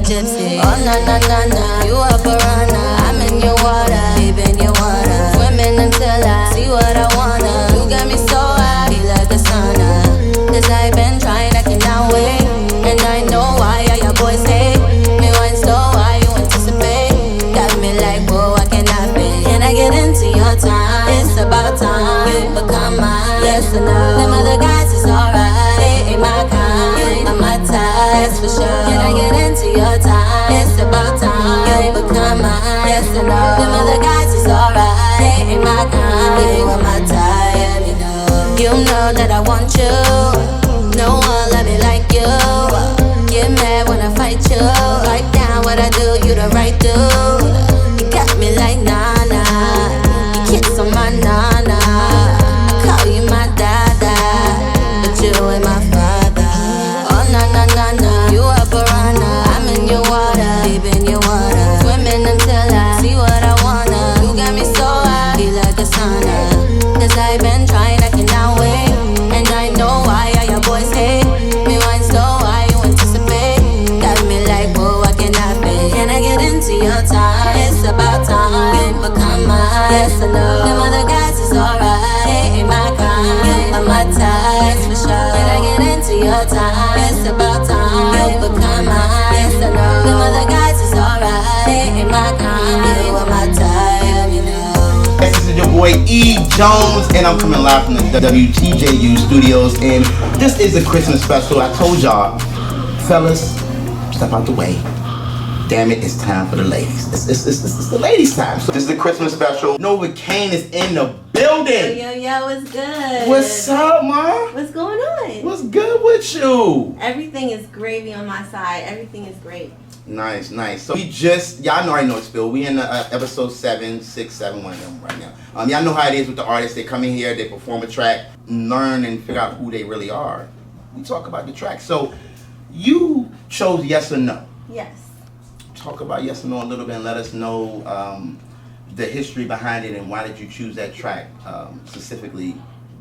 gypsy. Oh na na na na, you a piranha. I'm in your water, deep in your water. Swimming until I see what I wanna. You got me so high, feel like a sauna. Cause I've been trying, I cannot wait. And I know why all your boys hate me. One so why you anticipate? Got me like, whoa, I cannot be. Can I get into your time? It's about time you become mine. Yes or no? Them other guys is alright, they ain't my kind. I'm my type, that's for sure. Can I get into your time? It's about time you become mine. Yes or no? Them other guys is alright, they ain't my kind. You are my type, you know. You know that I want you. No one love me like you. Get mad when I fight you. Write down what I do, you the right dude. You got me like nah-nah. You kiss on my nana. I call you my dada, but you ain't my father. Oh na na na na, you a piranha. I'm in your water, deep in your water. Swimming until I see what I wanna. You got me so high, feel like a sauna. Cause I've been trying, I cannot wait. And I know why all your boys hate me. One so why you anticipate? Got me like, whoa, I cannot be. Can I get into your time? It's about time you become mine. Yes or no? Them other guys is alright, they ain't my kind. You are my type, for sure. Can I get into your time? It's about time you become mine. Yes or no? Them other guys is alright, they ain't my kind. You are my type, you know. This is your boy E. Jones, and I'm coming live from the WTJU studios, and this is a Christmas special. I told y'all, fellas, step out the way. Damn it, it's time for the ladies. It's the ladies' time. So this is the Christmas special. Novacaine is in the building. Yo, what's good? What's up, ma? What's going on? What's good with you? Everything is gravy on my side. Everything is great. Nice. So we just, y'all already know it's Phil. We in episode 7, 6, 7, one of them right now. Y'all know how it is with the artists. They come in here, they perform a track, learn and figure out who they really are. We talk about the track. So you chose Yes or No. Yes. Talk about Yes or No a little bit and let us know the history behind it and why did you choose that track specifically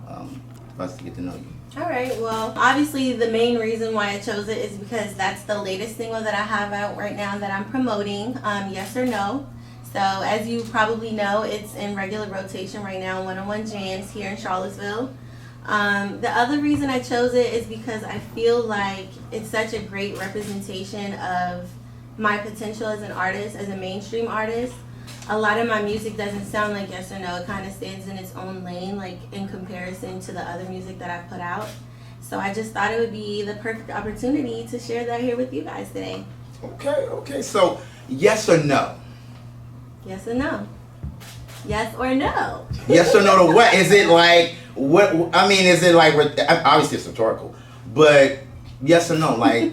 for us to get to know you. All right, well, obviously the main reason why I chose it is because that's the latest single that I have out right now that I'm promoting, Yes or No. So as you probably know, it's in regular rotation right now, 101 Jams here in Charlottesville. The other reason I chose it is because I feel like it's such a great representation of my potential as an artist, as a mainstream artist. A lot of my music doesn't sound like Yes or No. It kind of stands in its own lane, like in comparison to the other music that I put out. So I just thought it would be the perfect opportunity to share that here with you guys today. Okay. So Yes or No? Yes or no? Yes or no? Yes or no to what? Is it like what? I mean, is it like obviously it's rhetorical, but yes or no? Like,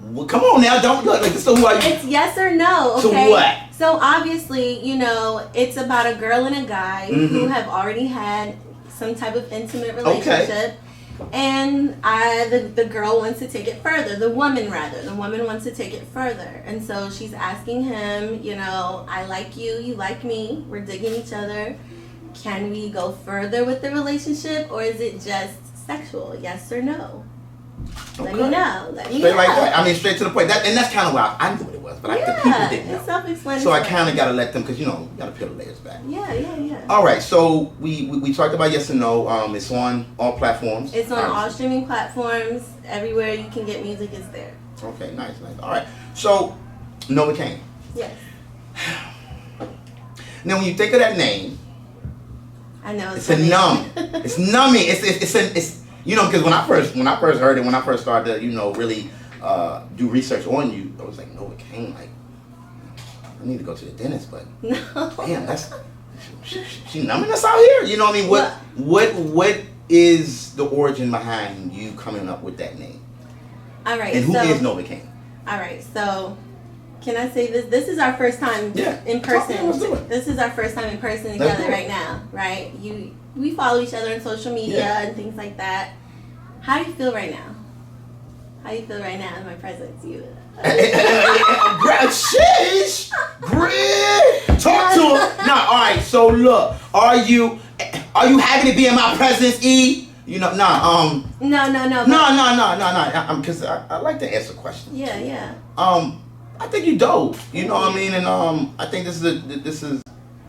well, come on now, don't go like this. So who are you? It's yes or no. Okay. To what? So obviously, you know, it's about a girl and a guy who have already had some type of intimate relationship. Okay. And the girl wants to take it further. The woman wants to take it further. And so she's asking him, you know, I like you, you like me, we're digging each other. Can we go further with the relationship, or is it just sexual? Yes or no? Okay. Let me know. Straight like that. I mean, straight to the point. And that's kind of why I knew what it was, but the people didn't know. It's self-explanatory. So I kind of got to let them, because, you know, you got to peel the layers back. Yeah. All right, so we talked about Yes or No. It's on all platforms. It's on all streaming platforms. Everywhere you can get music is there. Okay, nice. All right. So, Novacaine. Yes. Now, when you think of that name, I know it's a numb. It's numbing. It's you know, because when I first heard it, when I first started to, you know, really do research on you, I was like, Novacaine, like, I need to go to the dentist, but damn, that's she numbing us out here. You know what I mean? What is the origin behind you coming up with that name? All right. And who is Novacaine? All right. So, can I say this? This is our first time in person. Let's do it. This is our first time in person together right now, right? We follow each other on social media and things like that. How do you feel right now? How do you feel right now in my presence? Sheesh! Talk to her. No, all right. So look, are you happy to be in my presence, E? You know, No. No. Because I like to answer questions. Yeah. I think you dope. You know what I mean? And I think this is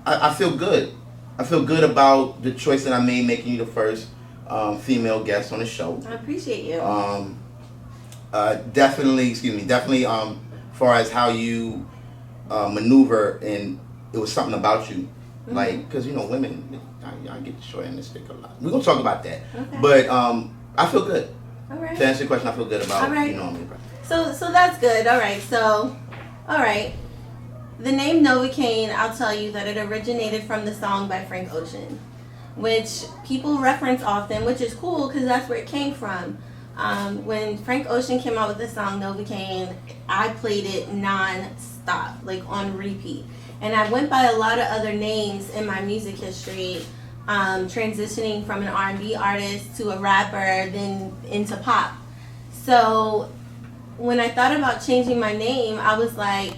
I feel good. I feel good about the choice that I made making you the first female guest on the show. I appreciate you. Definitely, far as how you maneuver, and it was something about you. Mm-hmm. Like, because you know, women, I get the short end of the stick a lot. We're gonna talk about that. Okay. But I feel good. All right. To answer your question, I feel good about you know me. So that's good. All right. So, all right. The name Novacaine, I'll tell you that it originated from the song by Frank Ocean, which people reference often, which is cool because that's where it came from. When Frank Ocean came out with the song Novacaine, I played it non-stop, like on repeat. And I went by a lot of other names in my music history, transitioning from an R&B artist to a rapper, then into pop. So when I thought about changing my name, I was like,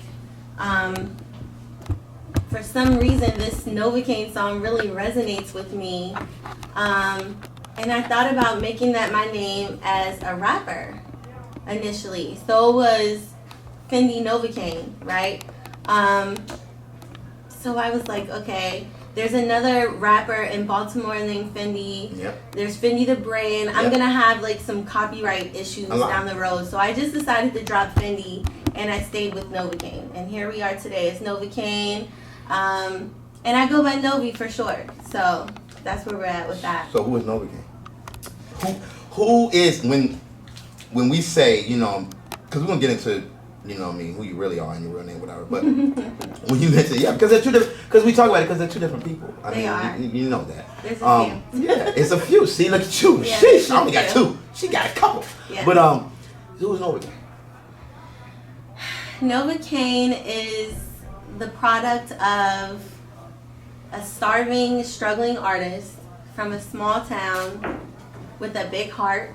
for some reason this Novacaine song really resonates with me. And I thought about making that my name as a rapper initially. So it was Fendi Novacaine, right? So I was like, okay, there's another rapper in Baltimore named Fendi. Yep. There's Fendi the brand. I'm going to have like some copyright issues down the road. So I just decided to drop Fendi and I stayed with Novacaine. And here we are today. It's Novacaine. And I go by Novi for short. So that's where we're at with that. So who is Novacaine? Who is, when we say, you know, because we're going to get into, you know what I mean, who you really are and your real name, whatever. But when you mention, because they're two different, because we talk about it because they're two different people. They are. You know that. There's a few. Yeah, it's a few. See, look at you. Yeah, Sheesh, I only got two. She got a couple. Yeah. But who is Novacaine? Novacaine is the product of a starving, struggling artist from a small town with a big heart.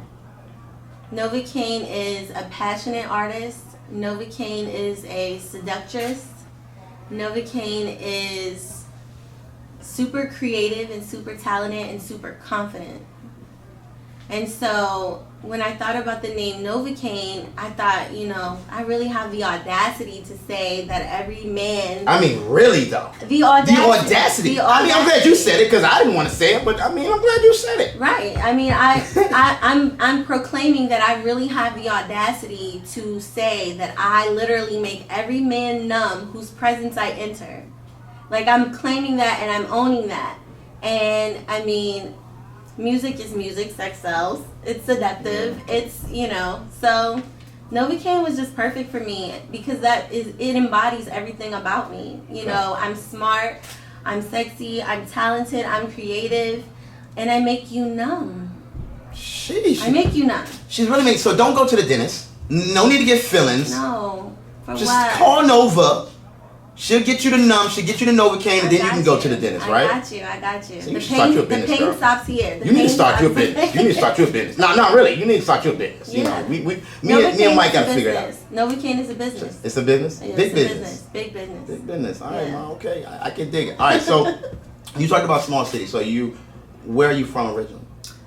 Novacaine is a passionate artist. Novacaine is a seductress. Novacaine is super creative and super talented and super confident. And so when I thought about the name Novacaine, I thought, you know, I really have the audacity to say that every man... I mean, really, though. The audacity. I mean, I'm glad you said it because I didn't want to say it, but I mean, I'm glad you said it. Right. I mean, I'm proclaiming that I really have the audacity to say that I literally make every man numb whose presence I enter. Like, I'm claiming that and I'm owning that. And, I mean... Music is music, sex sells. It's seductive. It's, you know, so Novacaine was just perfect for me because it embodies everything about me. You know, I'm smart, I'm sexy, I'm talented, I'm creative, and I make you numb. Sheesh. I make you numb. She's really making, so don't go to the dentist. No need to get fillings. No. For just what? call Nova. She'll get you the numb, she'll get you the Novacaine, and then you can go to the dentist, right? I got you. So you should start your business, the pain girl. stops here. You need to start your business. You need to start your business. No, not really. You need to start your business. Yeah. You know, me and Mike got to figure it out. Novacaine is a business. It's a business? Yeah, Big it's a business. Big business. Big business. All right, Yeah. well, okay. I can dig it. All right, so you talked about small cities. So where are you from originally?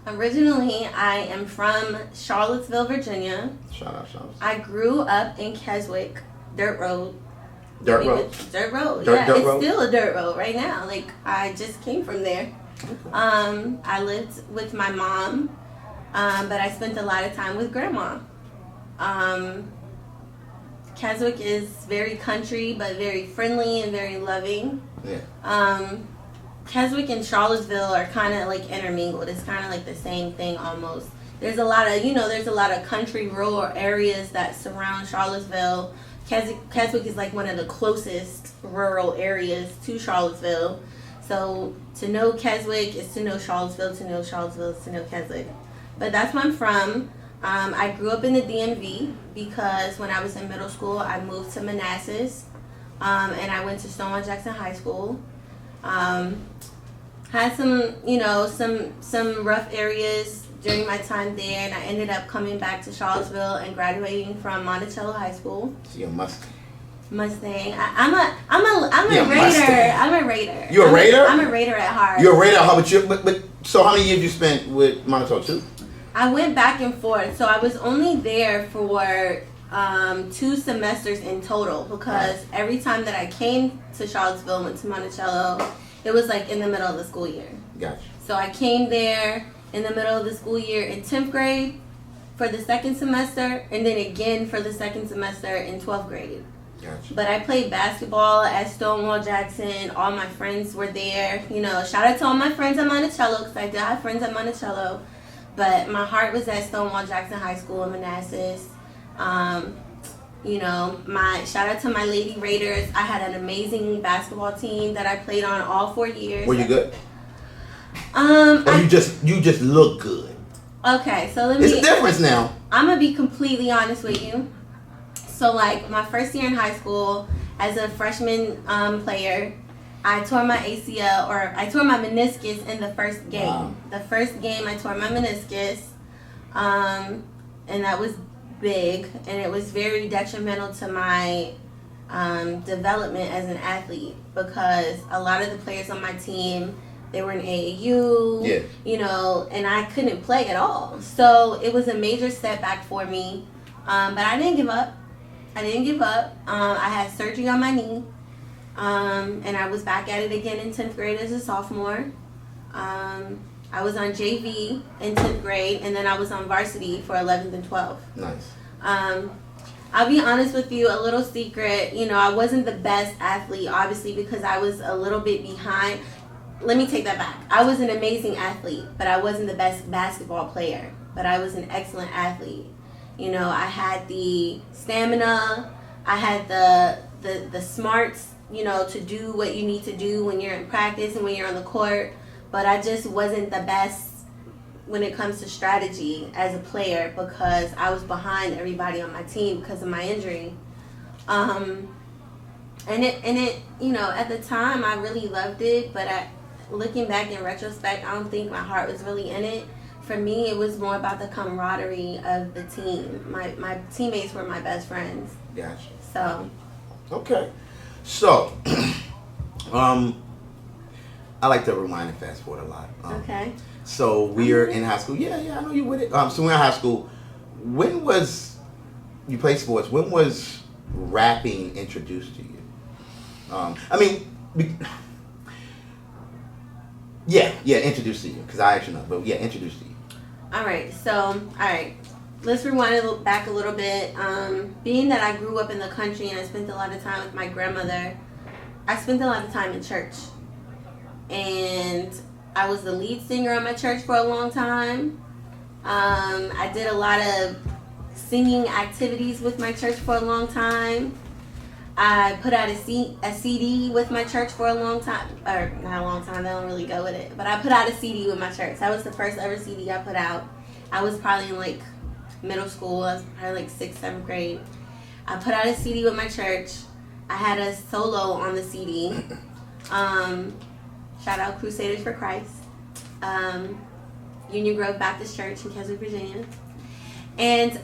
Originally, I am from Charlottesville, Virginia. Shout out. I grew up in Keswick, Dirt Road. Dirt Road? Dirt Road, Dirt yeah. road? It's still a dirt road right now. Like, I just came from there. Okay. I lived with my mom, but I spent a lot of time with grandma. Keswick is very country, but very friendly and very loving. Yeah. Keswick and Charlottesville are kind of like intermingled. It's kind of like the same thing almost. There's a lot of country rural areas that surround Charlottesville. Keswick is like one of the closest rural areas to Charlottesville. So to know Keswick is to know Charlottesville. To know Charlottesville is to know Keswick. But that's where I'm from. I grew up in the DMV because when I was in middle school, I moved to Manassas. And I went to Stonewall Jackson High School. Had some rough areas during my time there, and I ended up coming back to Charlottesville and graduating from Monticello High School. So you're a Mustang. I'm a You're a Raider. Mustang. I'm a Raider. You're a Raider? I'm a Raider at heart. You're a Raider at heart, but so how many years you spent with Monticello too? I went back and forth, so I was only there for 2 semesters in total, because every time that I came to Charlottesville, went to Monticello, it was like in the middle of the school year. Gotcha. So I came there in the middle of the school year in 10th grade for the second semester, and then again for the second semester in 12th grade. Gotcha. But I played basketball at Stonewall Jackson. All my friends were there. You know, shout out to all my friends at Monticello, because I did have friends at Monticello. But my heart was at Stonewall Jackson High School in Manassas. You know, my shout out to my Lady Raiders. I had an amazing basketball team that I played on all 4 years. Were you good? Or you just look good? Okay, so It's a difference now. I'm gonna be completely honest with you. So, like, my first year in high school, as a freshman player, I tore my ACL, or I tore my meniscus in the first game. Wow. The first game, I tore my meniscus, and that was big, and it was very detrimental to my development as an athlete, because a lot of the players on my team, they were in AAU, yeah. you know, and I couldn't play at all. So it was a major setback for me, but I didn't give up. I had surgery on my knee, and I was back at it again in 10th grade as a sophomore. I was on JV in 10th grade, and then I was on varsity for 11th and 12th. Nice. I'll be honest with you, a little secret, you know, I wasn't the best athlete, obviously, because I was a little bit behind. Let me take that back. I was an amazing athlete, but I wasn't the best basketball player, but I was an excellent athlete. You know, I had the stamina, I had the smarts, you know, to do what you need to do when you're in practice and when you're on the court, but I just wasn't the best when it comes to strategy as a player, because I was behind everybody on my team because of my injury. And it, you know, at the time I really loved it, but looking back in retrospect, I don't think my heart was really in it. For me, it was more about the camaraderie of the team. My teammates were my best friends. Gotcha. So. Okay. So, I like to rewind and fast forward a lot. Okay. So we're in high school. Yeah, I know you with it. So we're in high school. When was you play sports? When was rapping introduced to you? Introduced to you, because I actually know, but yeah, introduced to you. All right. Let's rewind back a little bit. Being that I grew up in the country and I spent a lot of time with my grandmother, I spent a lot of time in church. And I was the lead singer on my church for a long time. I did a lot of singing activities with my church for a long time. I put out a CD with my church for a long time. Or not a long time, they don't really go with it. But I put out a CD with my church. That was the first ever CD I put out. I was probably in like middle school. I was probably like 6th, 7th grade. I put out a CD with my church. I had a solo on the CD. Shout out Crusaders for Christ. Union Grove Baptist Church in Keswick, Virginia. And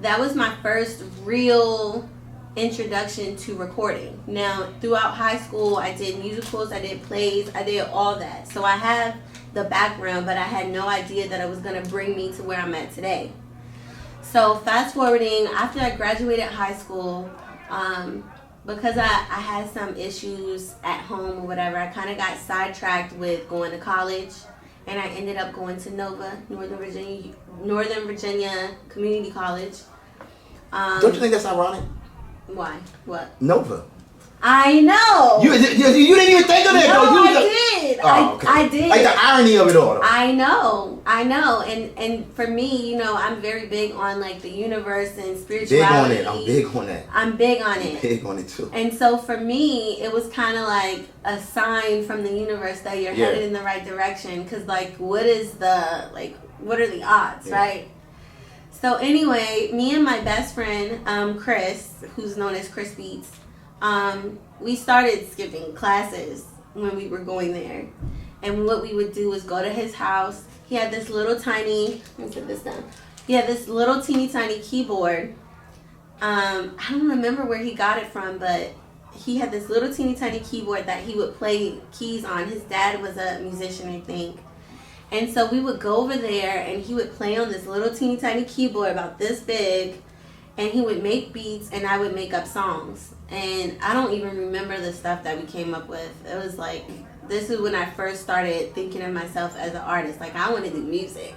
that was my first real introduction to recording. Now, throughout high school, I did musicals, I did plays, I did all that. So I have the background, but I had no idea that it was going to bring me to where I'm at today. So fast forwarding, after I graduated high school, because I had some issues at home or whatever, I kind of got sidetracked with going to college, and I ended up going to Northern Virginia Community College. Don't you think that's ironic? Why? What? Nova. I know. You didn't even think of that, No, though. I did. Okay. I did. Like the irony of it all. Though. I know. And for me, you know, I'm very big on like the universe and spirituality. Big on it. I'm big on that. I'm big on it. Big on it too. And so for me, it was kind of like a sign from the universe that you're headed in the right direction. Because like, what are the odds, right? So anyway, me and my best friend, Chris, who's known as Chris Beats, we started skipping classes when we were going there. And what we would do was go to his house. He had this little tiny, let me put this down. He had this little teeny tiny keyboard. I don't remember where he got it from, but he had this little teeny tiny keyboard that he would play keys on. His dad was a musician, I think. And so we would go over there and he would play on this little teeny tiny keyboard about this big. and he would make beats and I would make up songs. And I don't even remember the stuff that we came up with. It was like, this is when I first started thinking of myself as an artist. Like, I want to do music.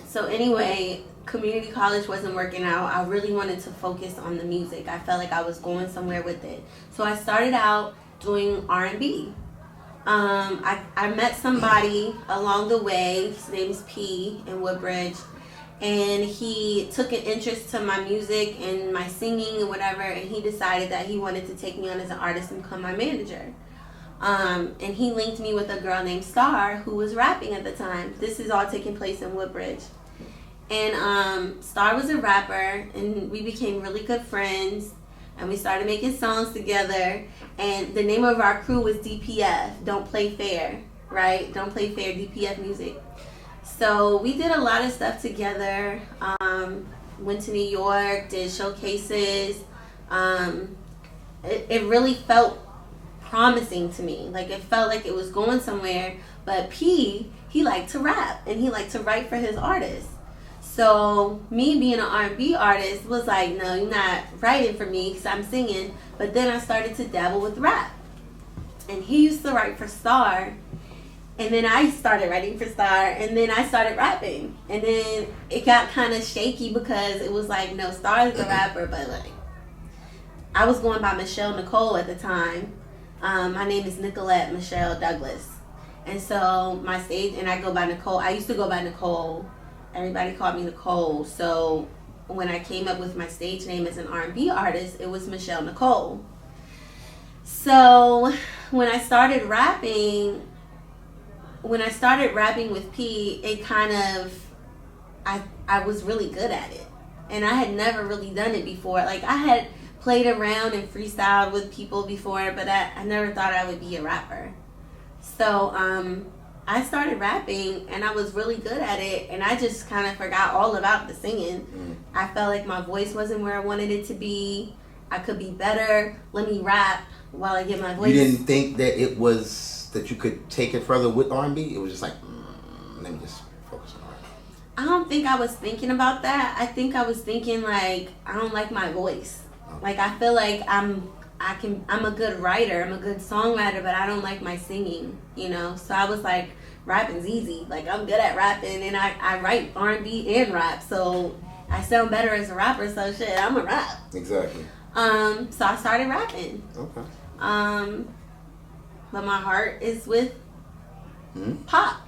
So anyway, community college wasn't working out. I really wanted to focus on the music. I felt like I was going somewhere with it. So I started out doing R&B. I met somebody along the way. His name's P in Woodbridge. And he took an interest to my music and my singing and whatever. And he decided that he wanted to take me on as an artist and become my manager. And he linked me with a girl named Star who was rapping at the time. This is all taking place in Woodbridge. And Star was a rapper, and we became really good friends. And we started making songs together. And the name of our crew was DPF, Don't Play Fair, right? Don't Play Fair, DPF Music. So we did a lot of stuff together. Went to New York, did showcases. It really felt promising to me. Like, it felt like it was going somewhere. But P, he liked to rap, and he liked to write for his artists. So me being an R&B artist was like, no, you're not writing for me because I'm singing. But then I started to dabble with rap. And he used to write for Star. And then I started writing for Star. And then I started rapping. And then it got kind of shaky because it was like, no, Star is the rapper. But like, I was going by Michelle Nicole at the time. My name is Nicolette Michelle Douglas. And so my stage, and I go by Nicole. I used to go by Nicole. Everybody called me Nicole. So when I came up with my stage name as an R&B artist, it was Michelle Nicole. So when I started rapping with P, it kind of, I was really good at it. And I had never really done it before. Like, I had played around and freestyled with people before, but I never thought I would be a rapper. So I started rapping, and I was really good at it, and I just kind of forgot all about the singing. I felt like my voice wasn't where I wanted it to be. I could be better. Let me rap while I get my voice. You didn't think that it was, that you could take it further with R&B? It was just like, let me just focus on R&B. I don't think I was thinking about that. I think I was thinking, like, I don't like my voice. Okay. Like, I feel like I'm a good writer. I'm a good songwriter, but I don't like my singing, you know? So I was like, rapping's easy. Like, I'm good at rapping, and I write R&B and rap, so I sound better as a rapper, so shit, I'm a rap. Exactly. So I started rapping. Okay. But my heart is with pop.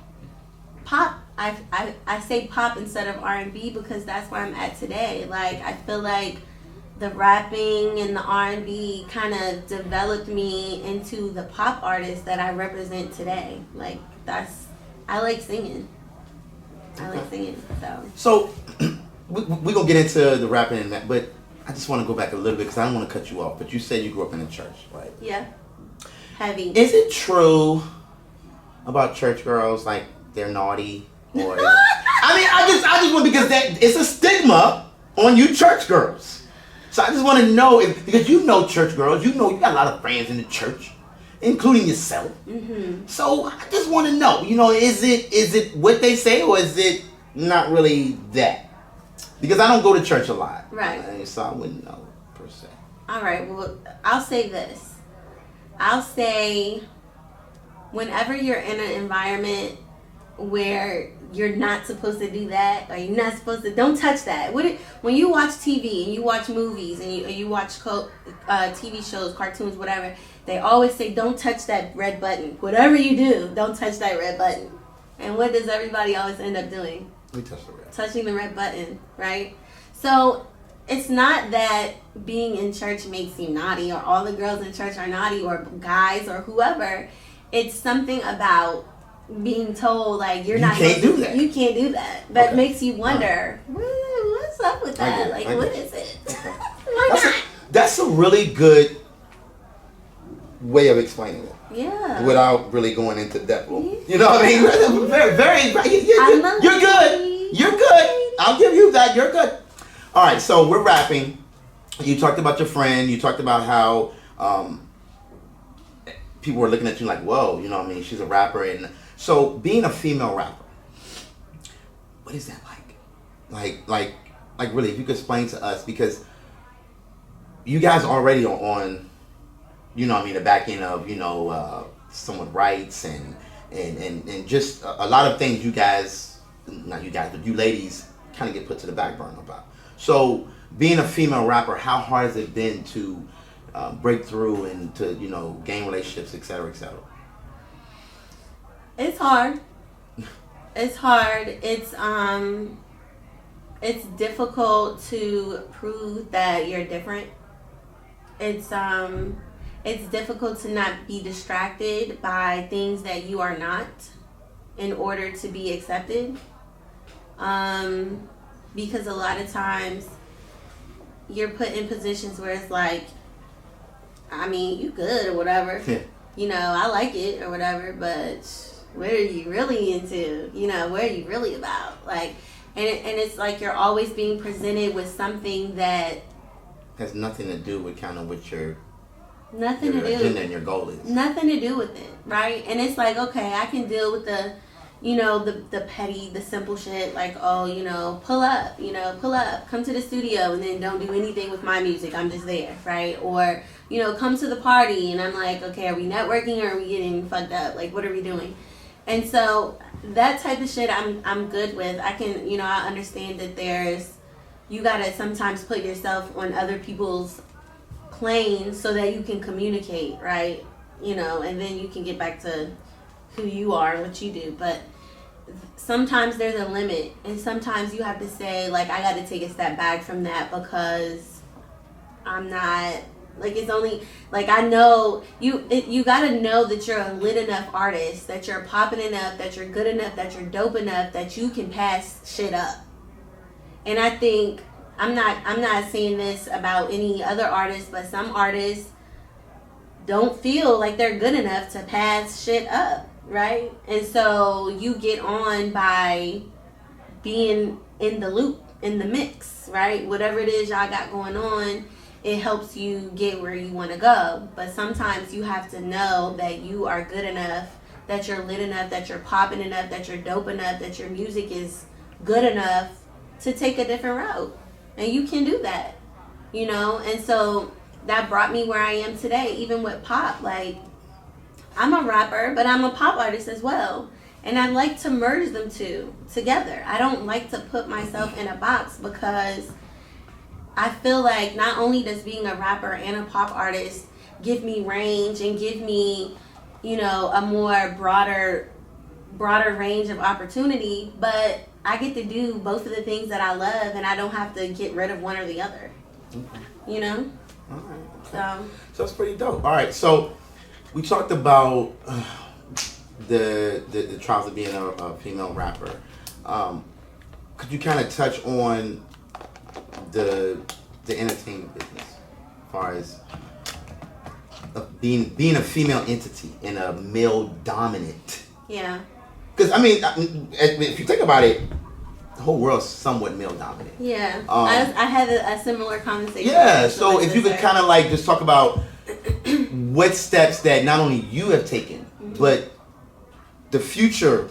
Pop. I say pop instead of R&B because that's where I'm at today. Like, I feel like the rapping and the R&B kind of developed me into the pop artist that I represent today. Like, I like singing. I like singing, So, we're going to get into the rapping and that, but I just want to go back a little bit because I don't want to cut you off. But you said you grew up in a church, right? Yeah. Heavy. Is it true about church girls, like, they're naughty? Or I mean, I just want, because that it's a stigma on you church girls. So I just want to know, because you know church girls, you know you got a lot of friends in the church, including yourself. Mm-hmm. So I just want to know, you know, is it what they say, or is it not really that? Because I don't go to church a lot. Right. So I wouldn't know, per se. All right, well, I'll say this. I'll say whenever you're in an environment where you're not supposed to do that, or you're not supposed to, don't touch that. When you watch TV and you watch movies and you watch TV shows, cartoons, whatever, they always say, don't touch that red button. Whatever you do, don't touch that red button. And what does everybody always end up doing? We touch the red. Touching the red button, right? So it's not that being in church makes you naughty, or all the girls in church are naughty, or guys, or whoever. It's something about being told, like, you can't do that. You can't do that. That makes you wonder, what's up with that? What is it? Okay. That's a really good way of explaining it. Yeah. Without really going into depth. You know what I mean? Very, you're good. You're good. I'll give you that. You're good. All right, so we're rapping. You talked about your friend. You talked about how people were looking at you like, whoa, you know what I mean? She's a rapper. And so being a female rapper, what is that like? Like like really, if you could explain to us, because you guys already are on, you know what I mean, the back end of, you know, someone rights and just a lot of things you guys, not you guys, but you ladies kind of get put to the back burner about. So being a female rapper, how hard has it been to break through and to, you know, gain relationships, et cetera, et cetera? It's hard. It's hard. It's difficult to prove that you're different. It's difficult to not be distracted by things that you are not in order to be accepted. Because a lot of times you're put in positions where it's like, I mean, you good or whatever. Yeah. You know, I like it or whatever, but what are you really into? You know, what are you really about? Like, and it's like you're always being presented with something that has nothing to do with kind of what your agenda and your goal is. Nothing to do with it, right? And it's like, okay, I can deal with the, you know, the petty, the simple shit, like, oh, you know, pull up, come to the studio and then don't do anything with my music. I'm just there, right? Or, you know, come to the party and I'm like, okay, are we networking or are we getting fucked up? Like, what are we doing? And so that type of shit I'm good with. I can, you know, I understand that you gotta sometimes put yourself on other people's plane so that you can communicate, right? You know, and then you can get back to who you are and what you do. But sometimes there's a limit, and sometimes you have to say, like, I got to take a step back from that because I'm not, like, it's only, like, I know you got to know that you're a lit enough artist, that you're popping enough, that you're good enough, that you're dope enough, that you can pass shit up. And I think I'm not saying this about any other artist, but some artists don't feel like they're good enough to pass shit up, right? And so you get on by being in the loop, in the mix, right? Whatever it is y'all got going on, it helps you get where you want to go. But sometimes you have to know that you are good enough, that you're lit enough, that you're popping enough, that you're dope enough, that your music is good enough to take a different route. And you can do that, you know? And so that brought me where I am today, even with pop. Like, I'm a rapper, but I'm a pop artist as well. And I like to merge them two together. I don't like to put myself in a box because I feel like not only does being a rapper and a pop artist give me range and give me, you know, a more broader range of opportunity, but I get to do both of the things that I love, and I don't have to get rid of one or the other. Okay. You know? All right. Okay. So that's pretty dope. All right, so we talked about the trials of being a female rapper. Could you kind of touch on the entertainment business, as far as being a female entity in a male dominant? Yeah. Because I mean, if you think about it, the whole world's somewhat male dominant. Yeah. I had a similar conversation. Yeah. So if you could kind of like just talk about what steps that not only you have taken, mm-hmm. but the future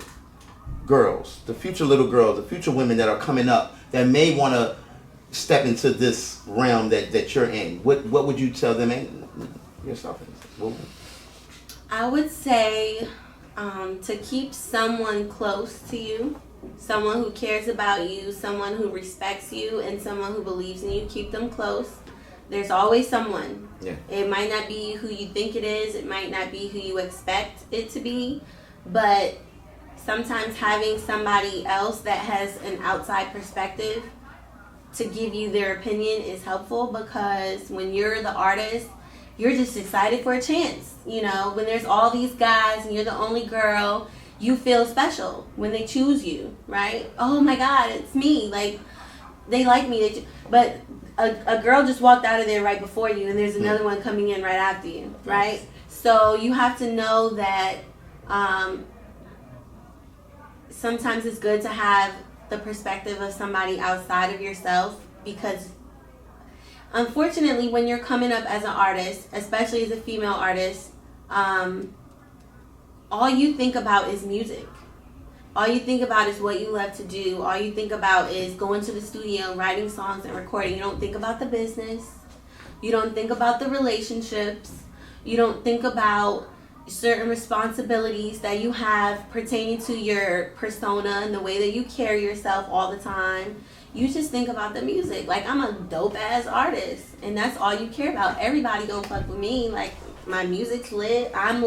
girls, the future little girls, the future women that are coming up that may want to step into this realm that you're in. What would you tell them and yourself? I would say to keep someone close to you, someone who cares about you, someone who respects you, and someone who believes in you. Keep them close. There's always someone. Yeah. It might not be who you think it is. It might not be who you expect it to be. But sometimes having somebody else that has an outside perspective to give you their opinion is helpful, because when you're the artist, you're just excited for a chance. You know, when there's all these guys and you're the only girl, you feel special when they choose you, right? Oh my God, it's me. Like, they like me. But a girl just walked out of there right before you, and there's another one coming in right after you, right? So you have to know that sometimes it's good to have the perspective of somebody outside of yourself, because unfortunately when you're coming up as an artist, especially as a female artist, all you think about is music. All you think about is what you love to do. All you think about is going to the studio, writing songs, and recording. You don't think about the business. You don't think about the relationships. You don't think about certain responsibilities that you have pertaining to your persona and the way that you carry yourself all the time. You just think about the music. Like, I'm a dope ass artist, and that's all you care about. Everybody gonna fuck with me. Like, my music's lit, I'm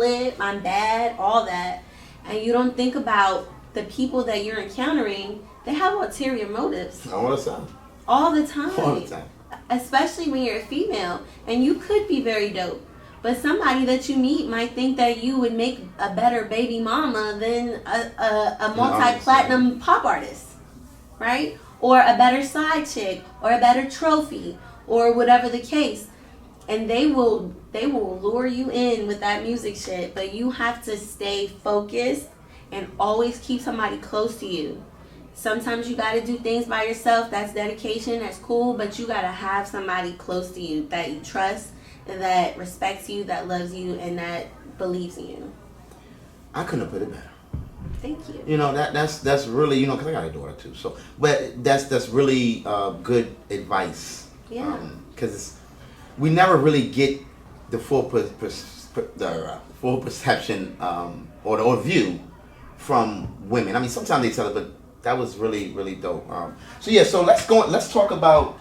bad, all that. And you don't think about the people that you're encountering. They have ulterior motives. All the time. All the time. All the time. Especially when you're a female, and you could be very dope. But somebody that you meet might think that you would make a better baby mama than a multi-platinum pop artist, right? Or a better side chick, or a better trophy, or whatever the case. And they will lure you in with that music shit, but you have to stay focused and always keep somebody close to you. Sometimes you gotta do things by yourself. That's dedication, that's cool, but you gotta have somebody close to you that you trust, that respects you, that loves you, and that believes in you. I couldn't have put it better. Thank you. You know, that's really, you know, because I got a daughter too. So, but that's really good advice. Yeah. Because we never really get the full full perception or the view from women. I mean, sometimes they tell it, but that was really, really dope. So let's talk about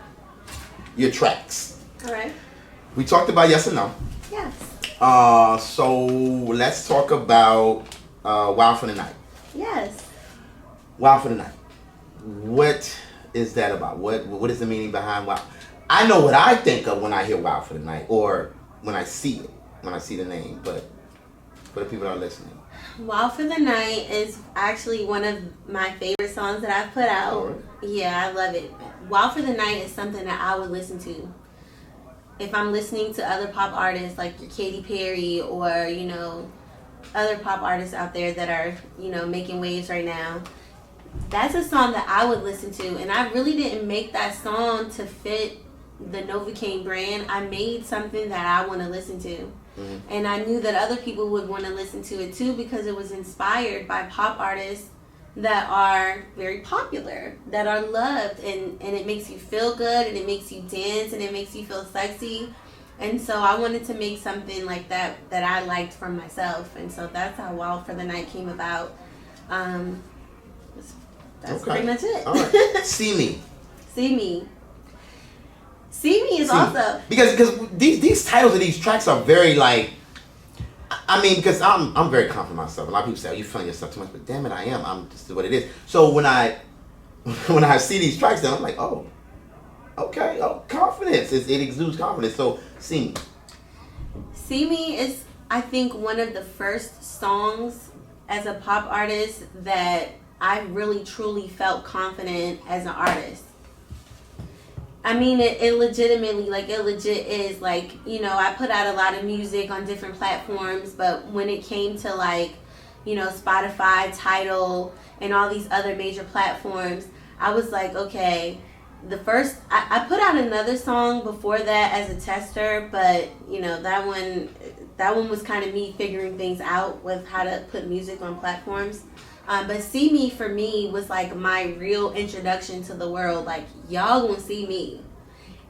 your tracks. All right. We talked about Yes or No. Yes. So let's talk about Wild for the Night. Yes. Wild for the Night. What is that about? What is the meaning behind Wild? I know what I think of when I hear Wild for the Night, or when I see it, when I see the name, but for the people that are listening. Wild for the Night is actually one of my favorite songs that I've put out. Oh, really? Yeah, I love it. Wild for the Night is something that I would listen to. If I'm listening to other pop artists like your Katy Perry, or, you know, other pop artists out there that are, you know, making waves right now, that's a song that I would listen to. And I really didn't make that song to fit the Novacaine brand. I made something that I want to listen to. Mm-hmm. And I knew that other people would want to listen to it too, because it was inspired by pop artists that are very popular, that are loved, and it makes you feel good, and it makes you dance, and it makes you feel sexy. And so I wanted to make something like that I liked from myself. And so that's how Wild for the Night came about. That's pretty much it. All right. See Me. See Me. See Me is also... Because these titles of these tracks are very, like... I mean, because I'm very confident in myself. A lot of people say, "Oh, you're feeling yourself too much," but damn it, I am. I'm just what it is. So when I see these tracks, then I'm like, oh, okay, confidence. It exudes confidence. So See Me. See Me is, I think, one of the first songs as a pop artist that I really truly felt confident as an artist. I mean, it legitimately, like, it legit is, like, you know, I put out a lot of music on different platforms, but when it came to, like, you know, Spotify, Tidal, and all these other major platforms, I was like, okay, I put out another song before that as a tester, but, you know, that one was kind of me figuring things out with how to put music on platforms. But See Me for me was like my real introduction to the world. Like, y'all gonna see me.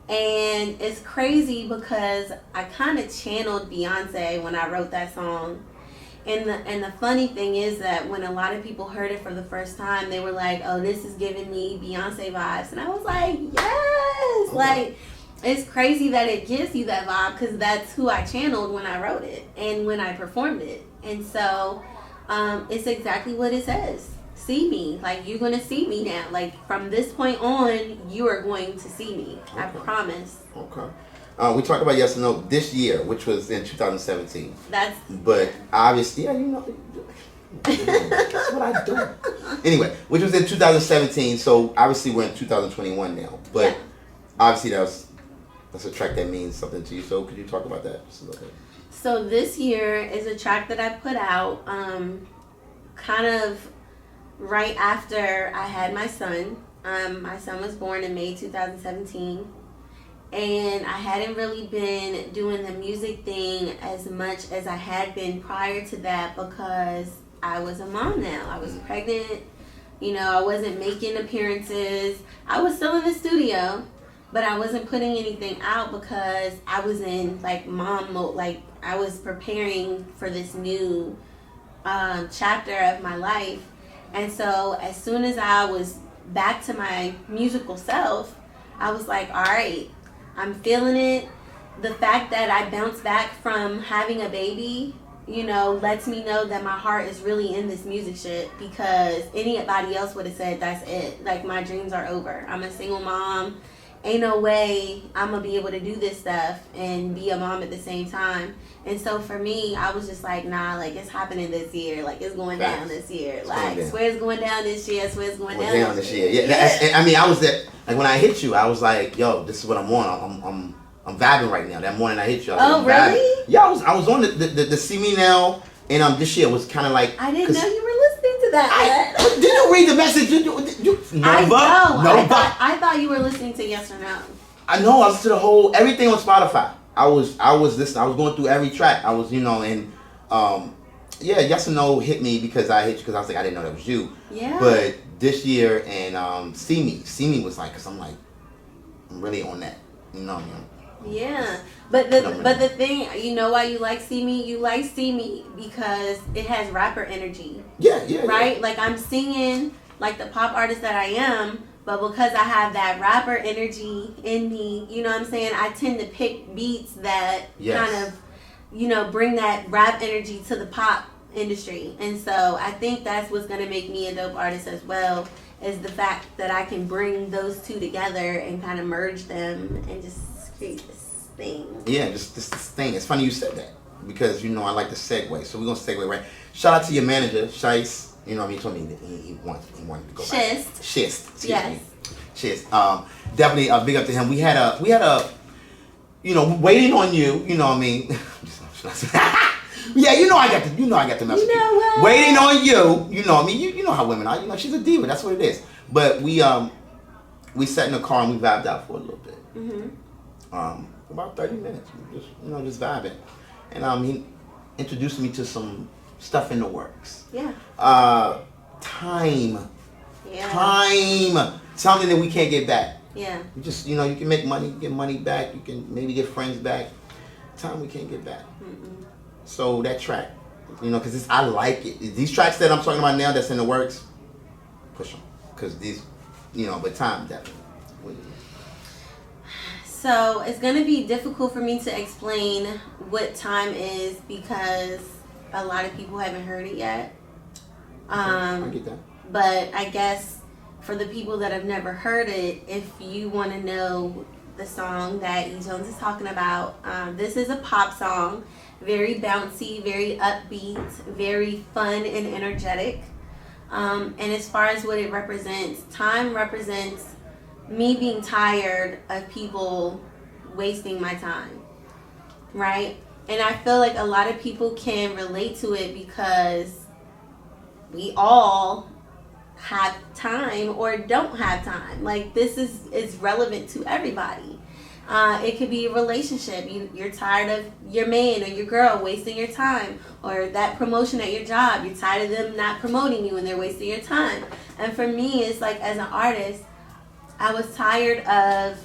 And it's crazy because I kind of channeled Beyonce when I wrote that song. And the funny thing is that when a lot of people heard it for the first time, they were like, "Oh, this is giving me Beyonce vibes." And I was like, yes! Okay. Like, it's crazy that it gives you that vibe, because that's who I channeled when I wrote it and when I performed it. And so it's exactly what it says. See me. Like, you're going to see me now. Like, from this point on, you are going to see me. Okay. I promise. Okay. We talked about Yes or No this year, which was in 2017. But obviously, yeah, you know, that's what I do. Anyway, which was in 2017, so obviously we're in 2021 now. But yeah, obviously that's a track that means something to you. So could you talk about that just a little bit? So this year is a track that I put out kind of right after I had my son. My son was born in May 2017. And I hadn't really been doing the music thing as much as I had been prior to that, because I was a mom now. I was pregnant. You know, I wasn't making appearances. I was still in the studio, but I wasn't putting anything out because I was in like mom mode. Like I was preparing for this new chapter of my life. And so as soon as I was back to my musical self, I was like, all right, I'm feeling it. The fact that I bounced back from having a baby, you know, lets me know that my heart is really in this music shit, because anybody else would have said that's it. Like, my dreams are over. I'm a single mom. Ain't no way I'm going to be able to do this stuff and be a mom at the same time. And so for me, I was just like, nah, like, it's happening this year. Like, it's going down this year. Like, swear it's going down this year. Swear it's going down this year. Yeah. I mean, I was there. Like, when I hit you, I was like, yo, this is what I'm on. I'm vibing right now. That morning I hit you. Oh, really? Vibing. Yeah, I was on the See Me Now, and this year was kind of like. I didn't know you were listening to that. Did you read the message? I thought you were listening to Yes or No. I know. I listened to the whole everything on Spotify. I was listening. I was going through every track. I was, and Yes or No hit me because I hit you because I was like, I didn't know that was you. Yeah. But this year and See Me was like, because I'm like, I'm really on that. Yeah, but the thing, you know why you like See Me? You like See Me because it has rapper energy. Yeah. Right? Like, I'm singing like the pop artist that I am, but because I have that rapper energy in me, you know what I'm saying? I tend to pick beats that kind of, bring that rap energy to the pop industry. And so I think that's what's going to make me a dope artist as well, is the fact that I can bring those two together and kind of merge them and just create this thing. Yeah, just this thing. It's funny you said that because, I like to segue. So we're going to segue right. Shout out to your manager, Shice. He told me that he wanted to go back. Shist. Yes. Shist. Definitely big up to him. We had a waiting on you, you know what I mean? Yeah, I got the message. You know what? Waiting on you, you know what I mean? You know how women are. She's a diva. That's what it is. But we sat in the car and we vibed out for a little bit. Mm-hmm. About 30 minutes. Just vibing. And he introduced me to some stuff in the works. Yeah. Time. Yeah. Time. Something that we can't get back. Yeah. You just, you can make money, get money back. You can maybe get friends back. Time we can't get back. Mm-mm. So that track, because I like it. These tracks that I'm talking about now that's in the works, push them. Because these, but time definitely. So it's going to be difficult for me to explain what Time is because a lot of people haven't heard it yet. I get that. But I guess for the people that have never heard it, if you want to know the song that E. Jones is talking about, this is a pop song. Very bouncy, very upbeat, very fun and energetic. And as far as what it represents, Time represents me being tired of people wasting my time, right? And I feel like a lot of people can relate to it because we all have time or don't have time. Like, this is relevant to everybody. It could be a relationship. You're tired of your man or your girl wasting your time, or that promotion at your job. You're tired of them not promoting you and they're wasting your time. And for me, it's like, as an artist, I was tired of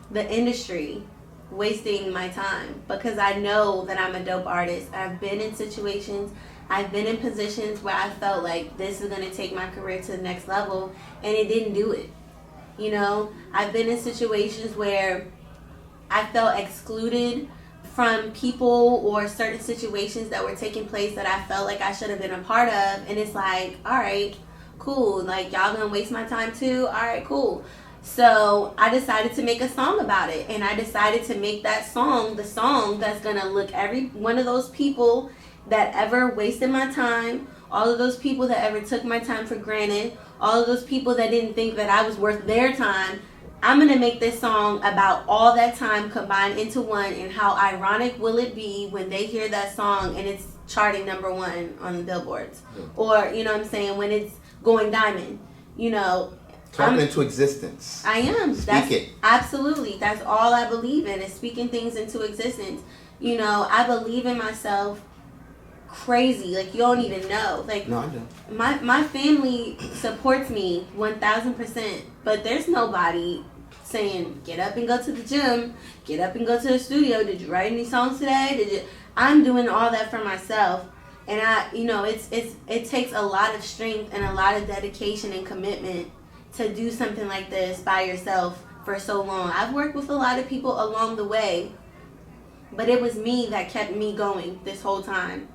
the industry wasting my time because I know that I'm a dope artist. I've been in situations, I've been in positions where I felt like this is going to take my career to the next level, and it didn't do it. I've been in situations where I felt excluded from people or certain situations that were taking place that I felt like I should have been a part of. And it's like, all right, cool. Like, y'all gonna waste my time too? All right, cool. So I decided to make a song about it. And I decided to make that song the song that's gonna look every one of those people that ever wasted my time, all of those people that ever took my time for granted, all of those people that didn't think that I was worth their time. I'm going to make this song about all that time combined into one, and how ironic will it be when they hear that song and it's charting #1 on the billboards. Or, you know what I'm saying, when it's going diamond, Talking into existence. I am. Speak it. Absolutely. That's all I believe in, is speaking things into existence. I believe in myself crazy. Like, you don't even know. Like, No, I do. My family supports me 1000%, but there's nobody saying get up and go to the gym, get up and go to the studio. Did you write any songs today? I'm doing all that for myself, and it takes a lot of strength and a lot of dedication and commitment to do something like this by yourself for so long. I've worked with a lot of people along the way, but it was me that kept me going this whole time.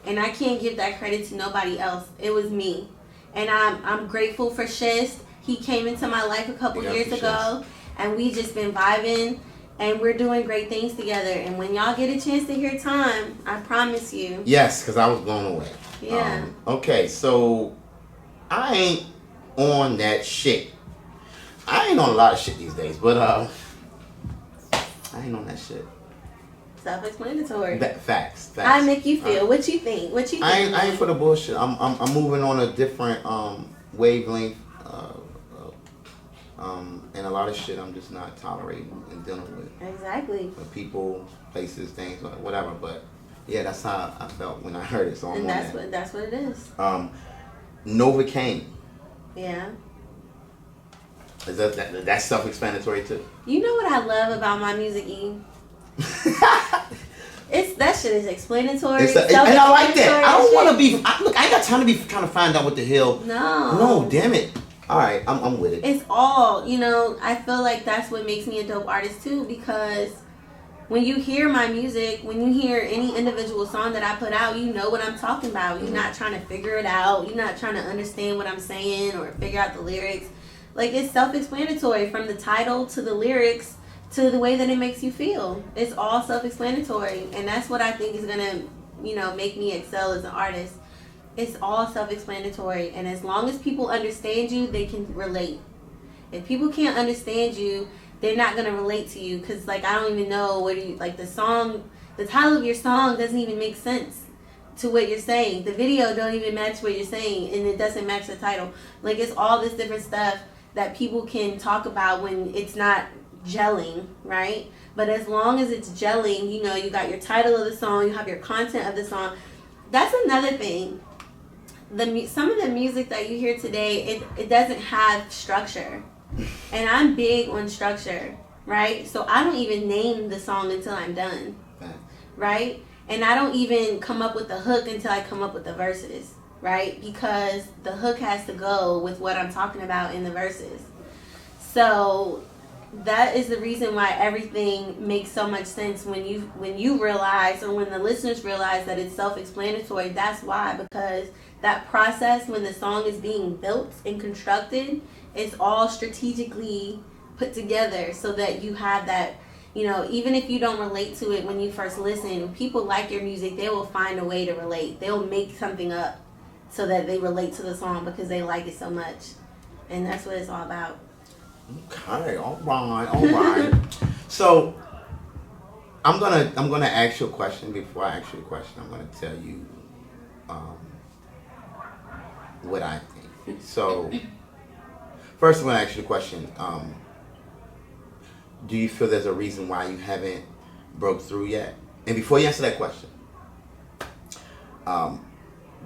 And I can't give that credit to nobody else. It was me. And I'm grateful for Shist. He came into my life a couple years ago, and we just been vibing, and we're doing great things together. And when y'all get a chance to hear Time, I promise you. Yes, because I was blown away. Yeah. Okay, so I ain't on that shit. I ain't on a lot of shit these days, but I ain't on that shit. Self-explanatory. Facts. I make you feel. What you think? What you think? I ain't for the bullshit. I'm moving on a different wavelength, and a lot of shit I'm just not tolerating and dealing with. Exactly. With people, places, things, whatever. But yeah, that's how I felt when I heard it. So I'm and on that's what it is. Novacaine. Yeah. Is that's self-explanatory too? You know what I love about my music, E? That shit is explanatory. And I like that. I don't want to be. Look, I ain't got time to be trying to find out what the hell. No, damn it. All right, I'm with it. It's all, I feel like that's what makes me a dope artist too, because when you hear my music, when you hear any individual song that I put out, you know what I'm talking about. You're not trying to figure it out. You're not trying to understand what I'm saying or figure out the lyrics. Like, it's self-explanatory from the title to the lyrics to the way that it makes you feel. It's all self-explanatory, and that's what I think is gonna, make me excel as an artist. It's all self-explanatory, and as long as people understand you, they can relate. If people can't understand you, they're not gonna relate to you, because I don't even know the title of your song doesn't even make sense to what you're saying. The video don't even match what you're saying, and it doesn't match the title. It's all this different stuff that people can talk about when it's not gelling, right? But as long as it's gelling, you got your title of the song, you have your content of the song. That's another thing. Some of the music that you hear today, it doesn't have structure, and I'm big on structure, right? So I don't even name the song until I'm done, right? And I don't even come up with the hook until I come up with the verses, right? Because the hook has to go with what I'm talking about in the verses. So that is the reason why everything makes so much sense when you realize, or when the listeners realize, that it's self-explanatory. That's why, because that process when the song is being built and constructed is all strategically put together so that you have that, even if you don't relate to it when you first listen, when people like your music, they will find a way to relate. They'll make something up so that they relate to the song because they like it so much. And that's what it's all about. Okay, all right. So I'm gonna ask you a question. Before I ask you a question, I'm gonna tell you what I think. So first, I'm gonna ask you the question. Do you feel there's a reason why you haven't broke through yet? And before you answer that question,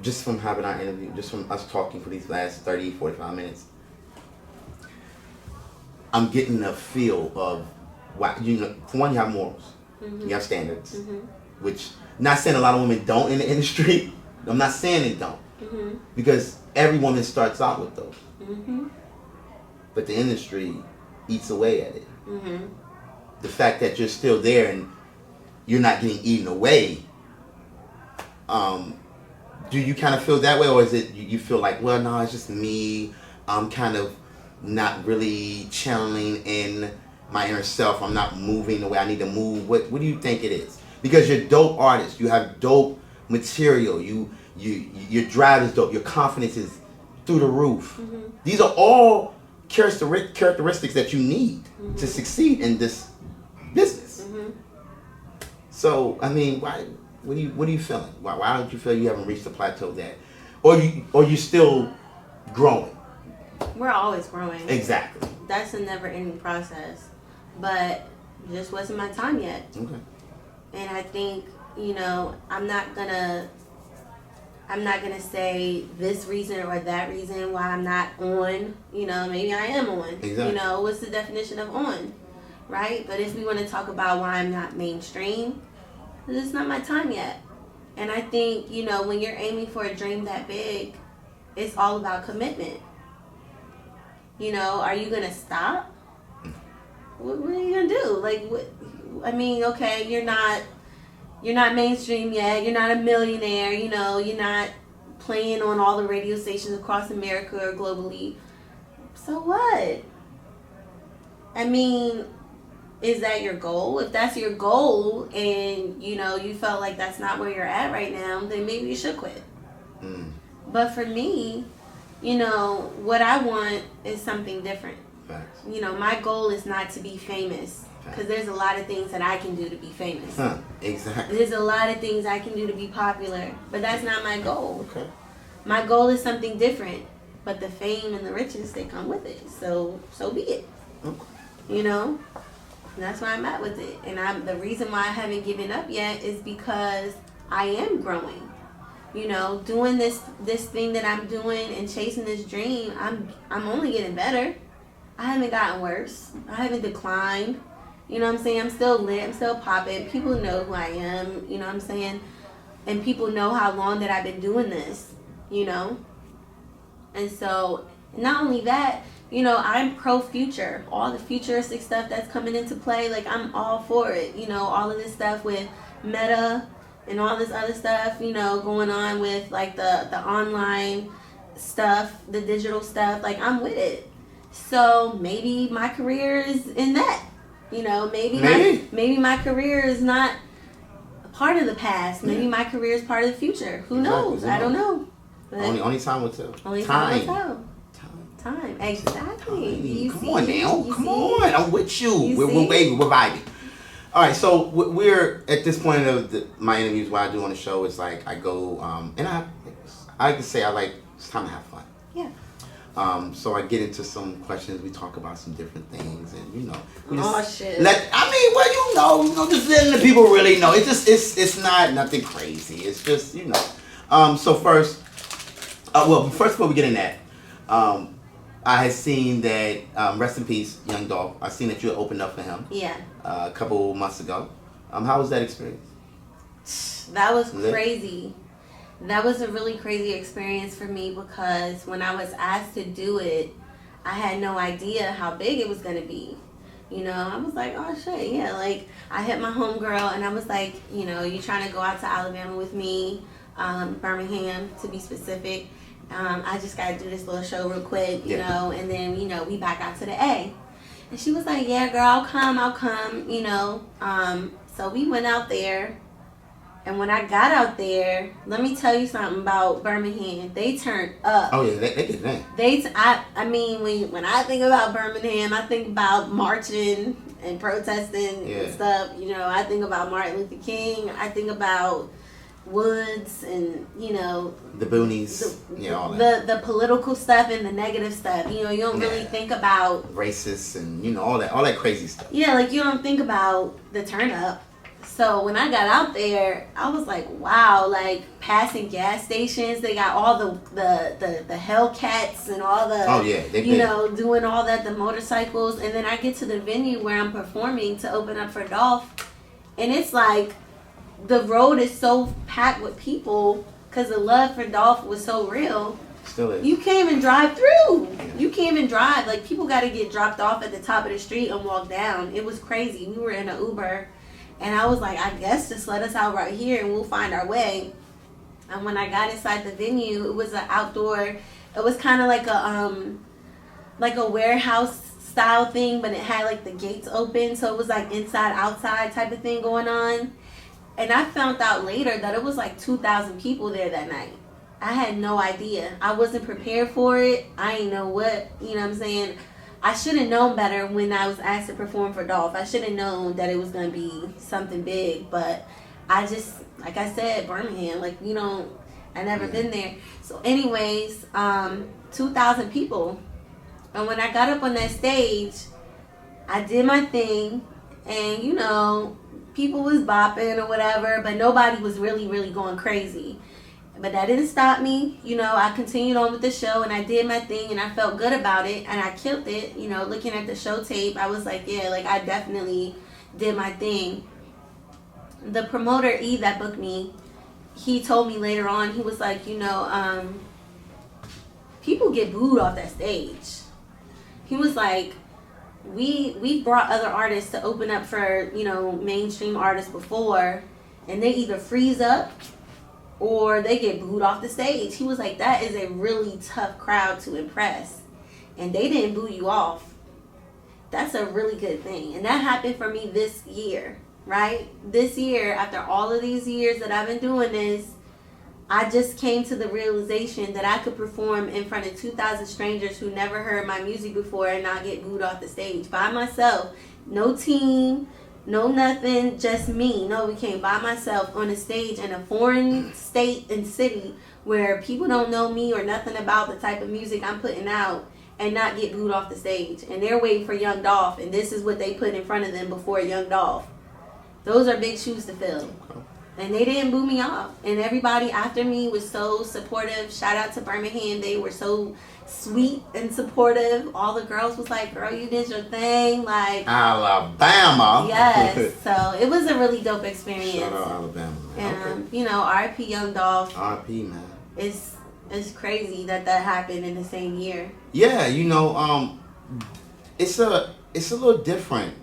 just from having our interview, just from us talking for these last 30, 45 minutes, I'm getting a feel of why, for one, you have morals, you have standards, which, not saying a lot of women don't in the industry. I'm not saying they don't, because every woman starts out with those. But the industry eats away at it. The fact that you're still there and you're not getting eaten away, do you kind of feel that way, or is it you feel like, well, no, it's just me, I'm kind of not really channeling in my inner self, I'm not moving the way I need to move? What do you think it is? Because you're dope artists, you have dope material, your drive is dope, your confidence is through the roof. These are all characteristics that you need to succeed in this business. So I mean, why? What are you feeling? Why don't you feel you haven't reached the plateau that, or you still growing? We're always growing. Exactly. That's a never-ending process, but just wasn't my time yet. Okay. And I think I'm not gonna I'm not gonna say this reason or that reason why I'm not on. You know, maybe I am on. Exactly. You know, what's the definition of on, right? But if we want to talk about why I'm not mainstream, it's not my time yet. And I think, you know, when you're aiming for a dream that big, it's all about commitment. You know, are you gonna stop? What are you gonna do? Like, what? I mean, okay, you're not mainstream yet. You're not a millionaire. You know, you're not playing on all the radio stations across America or globally. So what? I mean, is that your goal? If that's your goal and, you know, you felt like that's not where you're at right now, then maybe you should quit. But for me, you know, what I want is something different. Facts. You know, my goal is not to be famous, because there's a lot of things that I can do to be famous. Exactly. There's a lot of things I can do to be popular, but that's not my goal. Okay. My goal is something different, but the fame and the riches, they come with it. So be it. Okay. You know, that's where I'm at with it. And the reason why I haven't given up yet is because I am growing. You know, doing this thing that I'm doing and chasing this dream, I'm only getting better. I haven't gotten worse. I haven't declined. You know what I'm saying? I'm still lit. I'm still popping. People know who I am. You know what I'm saying? And people know how long that I've been doing this. You know? And so, not only that, you know, I'm pro-future. All the futuristic stuff that's coming into play, like, I'm all for it. You know, all of this stuff with Meta and all this other stuff, you know, going on with, like, the online stuff, the digital stuff. Like, I'm with it. So maybe my career is in that. You know, maybe my career is not a part of the past. Maybe my career is part of the future. Who knows? I don't know. But Only time will tell. Only time will tell. Time. Exactly. Come on now. Come on. I'm with you. We're vibing. All right, so we're at this point of my interviews. What I do on the show is like I go and I like to say it's time to have fun. Yeah. So I get into some questions. We talk about some different things, and you know, we just shit. Just letting the people really know. It's not nothing crazy. It's just So first before we get in that, I had seen that rest in peace, Young Dolph. I seen that you had opened up for him. Yeah. A couple months ago. How was that experience? That was crazy. That was a really crazy experience for me because when I was asked to do it, I had no idea how big it was going to be. You know, I was like, oh shit, yeah. Like, I hit my homegirl and I was like, you know, you trying to go out to Alabama with me, Birmingham to be specific. I just got to do this little show real quick, you know, and then, you know, we back out to the A. And she was like, yeah, girl, I'll come, you know. So we went out there. And when I got out there, let me tell you something about Birmingham. They turned up. Oh yeah, they did that. I mean, when I think about Birmingham, I think about marching and protesting and stuff. You know, I think about Martin Luther King. I think about Woods and, you know, the boonies. All that. The political stuff and the negative stuff. You know, you don't really think about racists and all that crazy stuff. Yeah, like you don't think about the turn up. So when I got out there, I was like, wow, like passing gas stations, they got all the Hellcats and all the, doing all that, the motorcycles. And then I get to the venue where I'm performing to open up for Dolph. And it's like, the road is so packed with people because the love for Dolph was so real. Still is. You can't even drive through. Yeah. You can't even drive. Like, people got to get dropped off at the top of the street and walk down. It was crazy. We were in an Uber. And I was like, I guess just let us out right here and we'll find our way. And when I got inside the venue, it was an outdoor, it was kind of like a warehouse style thing, but it had like the gates open. So it was like inside, outside type of thing going on. And I found out later that it was like 2,000 people there that night. I had no idea. I wasn't prepared for it. I didn't know what, you know what I'm saying? I should have known better when I was asked to perform for Dolph. I should have known that it was going to be something big. But I just, like I said, Birmingham, like, you know, I never been there. So anyways, 2,000 people. And when I got up on that stage, I did my thing. And, you know, people was bopping or whatever. But nobody was really, really going crazy. But that didn't stop me. You know, I continued on with the show and I did my thing and I felt good about it and I killed it. You know, looking at the show tape, I was like, yeah, like I definitely did my thing. The promoter, E, that booked me, he told me later on, he was like, you know, people get booed off that stage. He was like, we brought other artists to open up for, you know, mainstream artists before, and they either freeze up or they get booed off the stage. He was like, that is a really tough crowd to impress, and they didn't boo you off. That's a really good thing. And that happened for me this year, right? This year, after all of these years that I've been doing this, I just came to the realization that I could perform in front of 2,000 strangers who never heard my music before and not get booed off the stage by myself. No team, no nothing, just me. No, we came by myself on a stage in a foreign state and city where people don't know me or nothing about the type of music I'm putting out and not get booed off the stage. And they're waiting for Young Dolph, and this is what they put in front of them before Young Dolph. Those are big shoes to fill. And they didn't boo me off. And everybody after me was so supportive. Shout out to Birmingham. They were so sweet and supportive. All the girls was like, girl, you did your thing. Like, Alabama. yes. So it was a really dope experience. Shout out Alabama, man. And, you know, R.I.P. Young Dolph. R.I.P., man. It's crazy that happened in the same year. Yeah, you know, it's a little different.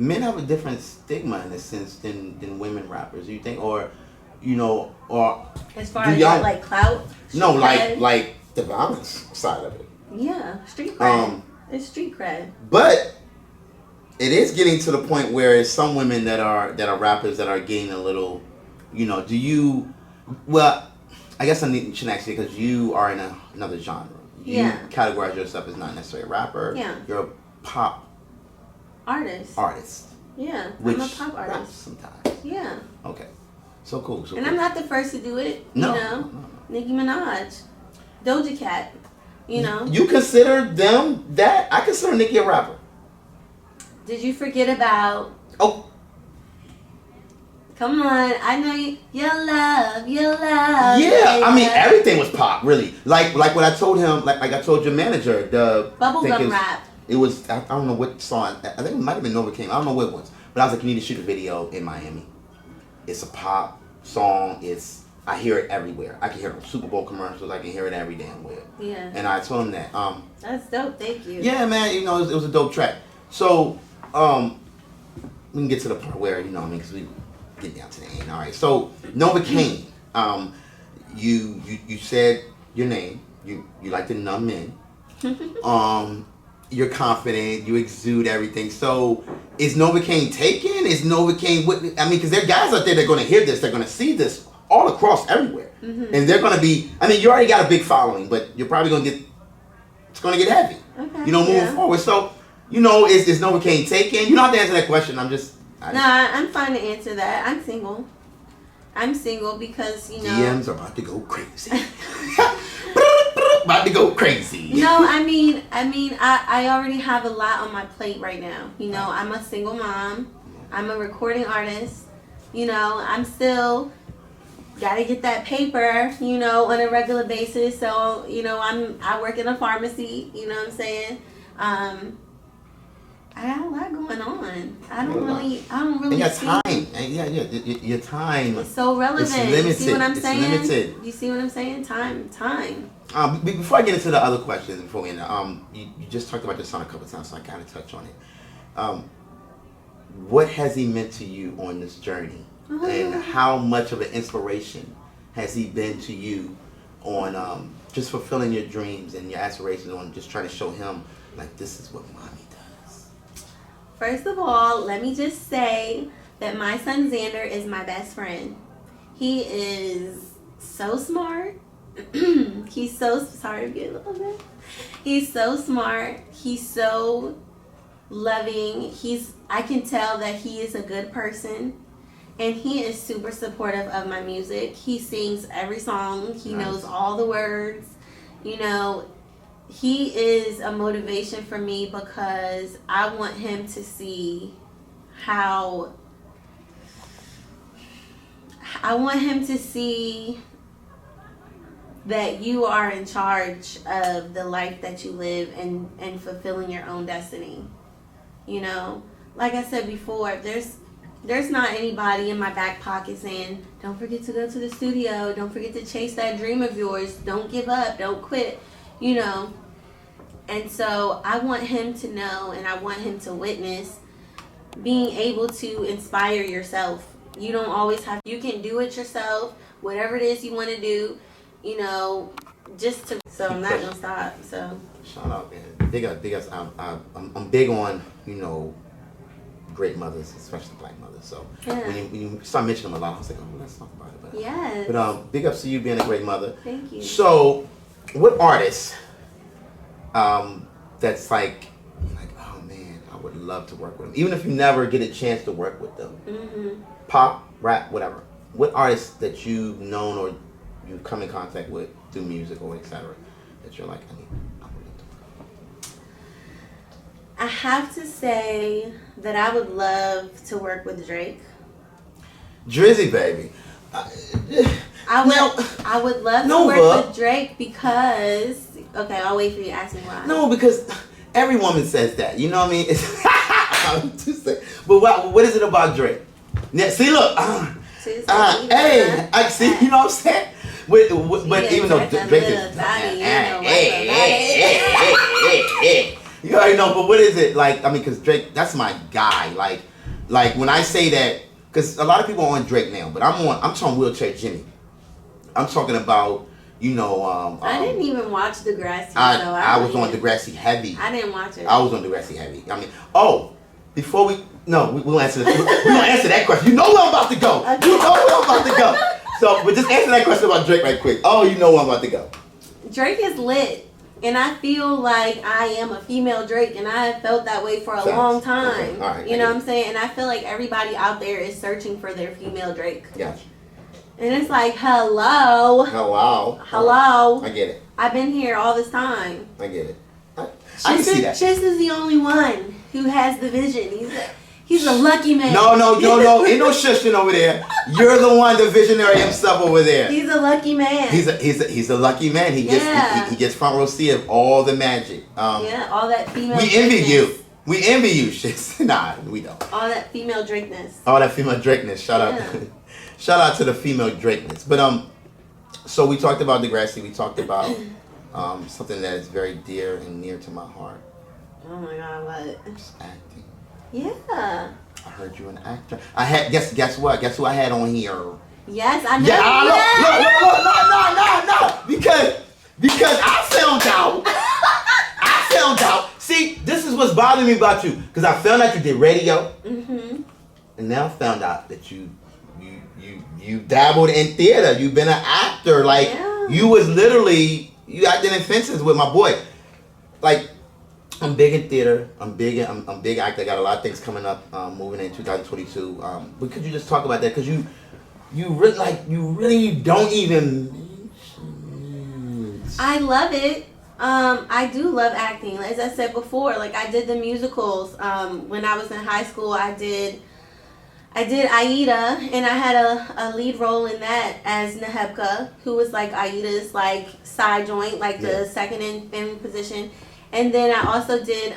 Men have a different stigma in a sense than women rappers. You think, or you know, or as far as like clout? No, like the violence side of it. Yeah, street cred. It's street cred. But it is getting to the point where it's some women that are rappers that are getting a little, you know. Do you? Well, I guess I shouldn't ask you because you are in another genre. You categorize yourself as not necessarily a rapper. Yeah. You're a pop artist. Yeah. Which I'm a pop artist. raps sometimes. Yeah. Okay. So cool. And I'm not the first to do it. No. You know? No. Nicki Minaj. Doja Cat. You know? You consider them that? I consider Nicki a rapper. Did you forget about... Oh. Come on, I know your love. Yeah, I mean everything was pop, really. Like what I told him, like I told your manager, the bubblegum rap. It was I don't know what song. I think it might have been Novacaine. I don't know what it was, but I was like, you need to shoot a video in Miami. It's a pop song. I hear it everywhere. I can hear it on Super Bowl commercials. I can hear it every damn where. Yeah. And I told him that. That's dope. Thank you. Yeah, man. You know, it was a dope track. So we can get to the part where because we. Get down to the end. All right. So Novacaine, you said your name. You like to numb men. You're confident. You exude everything. So is Novacaine taken? Is Novacaine? Because there are guys out there that are going to hear this. They're going to see this all across everywhere, and they're going to be. You already got a big following, but you're probably going to get. It's going to get heavy. Okay. Moving forward. So is Novacaine taken? You don't have to answer that question. I'm fine to answer that. I'm single. I'm single because, DMs are about to go crazy. About to go crazy. No, I already have a lot on my plate right now. I'm a single mom. I'm a recording artist. I'm still gotta get that paper, on a regular basis. So, I work in a pharmacy, you know what I'm saying? I got a lot going on. I don't really. And your time, your time. It's so relevant. It's limited. You see what I'm saying? Limited. You see what I'm saying? Time. Before I get into the other questions, before we end, you just talked about your son a couple of times, so I gotta touch on it. What has he meant to you on this journey, and how much of an inspiration has he been to you on just fulfilling your dreams and your aspirations, on just trying to show him like this is what mommy does? First of all, let me just say that my son Xander is my best friend. He is so smart. He's so sorry to get a little bit. He's so smart. He's so loving. I can tell that he is a good person, and he is super supportive of my music. He sings every song. He knows all the words. He is a motivation for me because I want him to see how I want him to see that you are in charge of the life that you live and fulfilling your own destiny. You know, like I said before, there's not anybody in my back pocket saying, don't forget to go to the studio, don't forget to chase that dream of yours, don't give up, don't quit, you know. And so I want him to know, and I want him to witness being able to inspire yourself. You don't always have, you can do it yourself, whatever it is you want to do, you know, just to, so I'm not going to stop, so. Shout out, man. Big up. I'm big on, you know, great mothers, especially black mothers. So Yeah. when you start mentioning them a lot, I was like, oh, let's talk about it. But, Yes. But big ups to you being a great mother. Thank you. So, what artists that's like, oh man, I would love to work with them, even if you never get a chance to work with them. Mm-hmm. Pop, rap, whatever. What artists that you've known or you've come in contact with through music or etc. that you're like, I would love to work with. I have to say that I would love to work with Drake. Drizzy, baby. I would love to work with Drake because, okay, I'll wait for you to ask me why. No, because every woman says that. You know what I mean? I'm just saying. But what is it about Drake? Yeah, see, look. Hey, I see. You know what I'm saying? But even though Drake is, you already know. But what is it like? I mean, because Drake, that's my guy. Like when I say that, because a lot of people are on Drake now, but I'm talking Wheelchair Jimmy. I'm talking about, you know. I didn't even watch Degrassi. I was on Degrassi heavy. I didn't watch it. I was on Degrassi heavy. I mean, before we'll answer this. We don't answer that question. You know where I'm about to go. Okay. You know where I'm about to go. So, but just answer that question about Drake right quick. Oh, you know where I'm about to go. Drake is lit. And I feel like I am a female Drake, and I have felt that way for a long time. Okay. All right, you know what I'm saying? And I feel like everybody out there is searching for their female Drake. Gotcha. And it's like, hello. I get it. I've been here all this time. I get it. I can see that. Chis is the only one who has the vision. He's a lucky man. No. Ain't no shushing over there. You're the one, the visionary himself over there. He's a lucky man. He's a lucky man. He gets front row seat of all the magic. All that female. We envy you. We envy you, shit. Nah, we don't. All that female Drakeness. All that female Drakeness. Shout out to the female Drakeness. But so we talked about Degrassi. We talked about something that is very dear and near to my heart. Oh my God, what? Just acting. Yeah. I heard you're an actor. I had guess what? Guess who I had on here? Yes, I know. Yeah, because I found out. See, this is what's bothering me about you. Because I found out you did radio. Mm-hmm. And now I found out that you dabbled in theater. You've been an actor. Like you was literally acting in Fences with my boy. Like. I'm big in theater. I'm big actor. I got a lot of things coming up, moving in 2022. But could you just talk about that? Because you really don't even. I love it. I do love acting. As I said before, like I did the musicals. When I was in high school, I did Aida, and I had a lead role in that as Nehebka, who was like Aida's like side joint, like the second in position. And then I also did,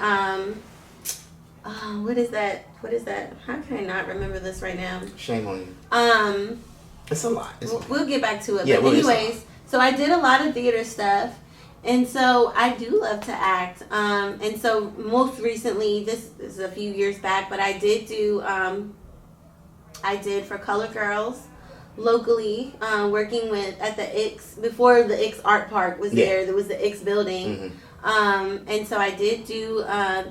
what is that? How can I not remember this right now? Shame on you. It's a lot. We'll get back to it. Yeah, but anyways, so I did a lot of theater stuff. And so I do love to act. And so most recently, this is a few years back, but I did do, I did for Colored Girls locally, working at the Ix, before the Ix Art Park was there was the Ix building. Mm-hmm. And so I did do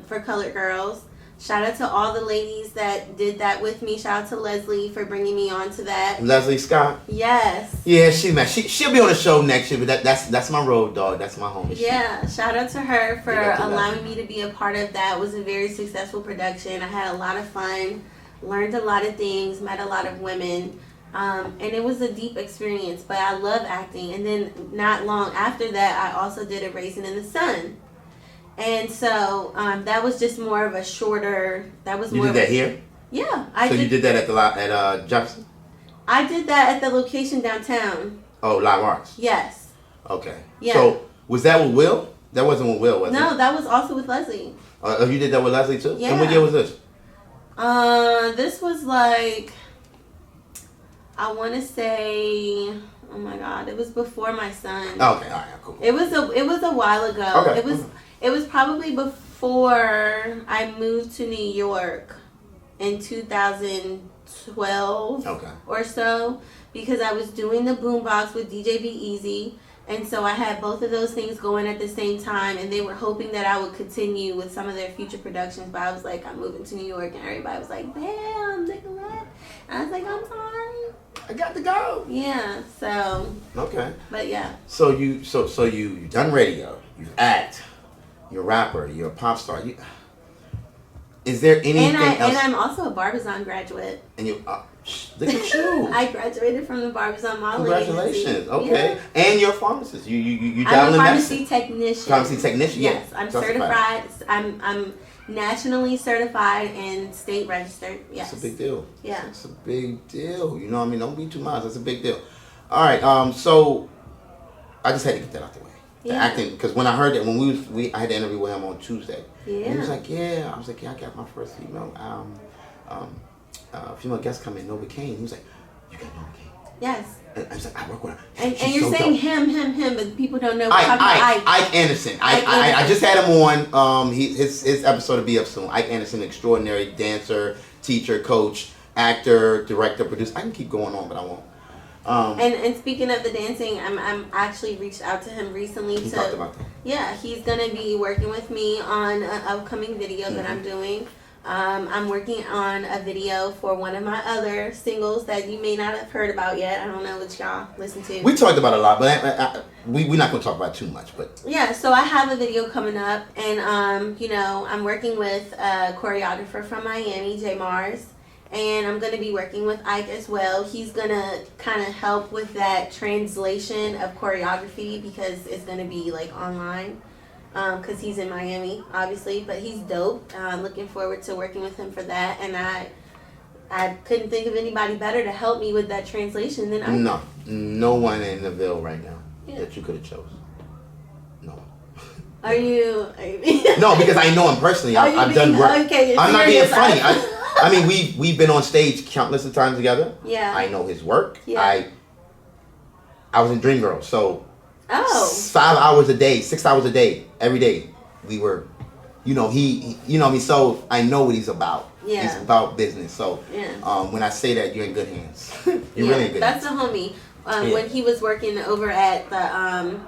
for Colored Girls. Shout out to all the ladies that did that with me. Shout out to Leslie for bringing me on to that. Leslie Scott? Yes. Yeah, she'll be on the show next year, but that's my road dog. That's my homie. Yeah, shout out to her for allowing me to be a part of that. It was a very successful production. I had a lot of fun, learned a lot of things, met a lot of women. And it was a deep experience, but I love acting. And then not long after that, I also did a Raisin in the Sun. And so that was just more of a shorter. That was you more. You did that here? Yeah, you did that at Jefferson? I did that at the location downtown. Oh, Live Arts. Yes. Okay. Yeah. So was that with Will? That wasn't with Will, was it? No, that was also with Leslie. You did that with Leslie too? Yeah. And what year was this? This was like, I want to say, oh my God, it was before my son. Okay, all right, cool. It was a while ago. Okay. It was probably before I moved to New York in 2012 or so, because I was doing the boombox with DJ Be Easy. And so I had both of those things going at the same time, and they were hoping that I would continue with some of their future productions. But I was like, I'm moving to New York, and everybody was like, damn, Nicolette. And I was like, I'm sorry. I got to go. Yeah, so. Okay. But yeah. So you done radio, you act, you're a rapper, you're a pop star. Is there anything else? And I'm also a Barbizon graduate. And you, look at you. I graduated from the Barbizon modeling. Congratulations. Okay. Yeah. And you're a pharmacist. You I'm a in pharmacy technician. Pharmacy technician. Yes, Yeah. I'm certified. I'm nationally certified and state registered. Yes. That's a big deal. Yeah. It's a big deal. You know what I mean? Don't be too much. That's a big deal. All right. So I just had to get that out the way. The acting, because when I heard that, when I had to interview with him on Tuesday. Yeah. And he was like, yeah. I was like, yeah, I got my first female female guest coming, Novacaine. He was like, you got Novacaine? Yes. And I was like, I work with her. And you're so saying dope. him, but people don't know. Ike Anderson. I just had him on. His episode will be up soon. Ike Anderson, extraordinary dancer, teacher, coach, actor, director, producer. I can keep going on, but I won't. And speaking of the dancing, I'm actually reached out to him recently. He talked about that. Yeah, he's gonna be working with me on an upcoming video that I'm doing. I'm working on a video for one of my other singles that you may not have heard about yet. I don't know what y'all listen to. We talked about a lot, but we're not going to talk about it too much. But yeah, so I have a video coming up, and I'm working with a choreographer from Miami, J Mars, and I'm going to be working with Ike as well. He's going to kind of help with that translation of choreography because it's going to be like online. Because he's in Miami, obviously, but he's dope. I'm looking forward to working with him for that, and I couldn't think of anybody better to help me with that translation than I. No one in the Ville right now that you could have chose. No. Are you No, because I know him personally. I've done work. Okay, I'm not being funny. I mean, we've been on stage countless of times together. Yeah. I know his work. Yeah. I was in Dreamgirls, so. Oh. 5 hours a day, 6 hours a day, every day. We were, he so I know what he's about. Yeah. He's about business. So yeah. When I say that, you're in good hands. You're really in good hands. That's the homie. When he was working over at the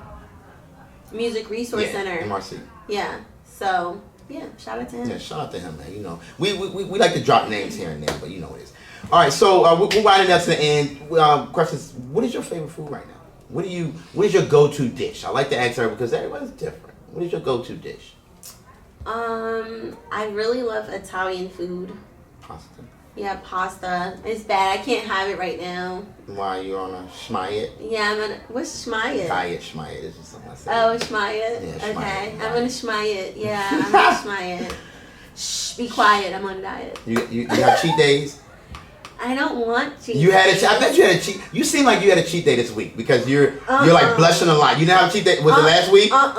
Music Resource Center. MRC. Yeah. So, yeah, shout out to him. Yeah, shout out to him, man. We like to drop names here and there, but you know what it is. All right, so we're winding up to the end. Questions. What is your favorite food right now? What is your go-to dish? I like to ask her because everyone's different. What is your go-to dish? I really love Italian food. Pasta. Yeah, pasta. It's bad. I can't have it right now. Why, you're on a schmayet? Yeah, what's schmayet? Diet schmayet is just something I say. Oh, schmayet? Yeah, schmayet. Okay, I'm on a schmayet. Yeah, I'm on a schmayet. Shh, be quiet. I'm on a diet. You have cheat days? I don't want cheat days. I bet you had a cheat. You seem like you had a cheat day this week because you're like blushing a lot. You didn't have a cheat day. Was it last week? Look,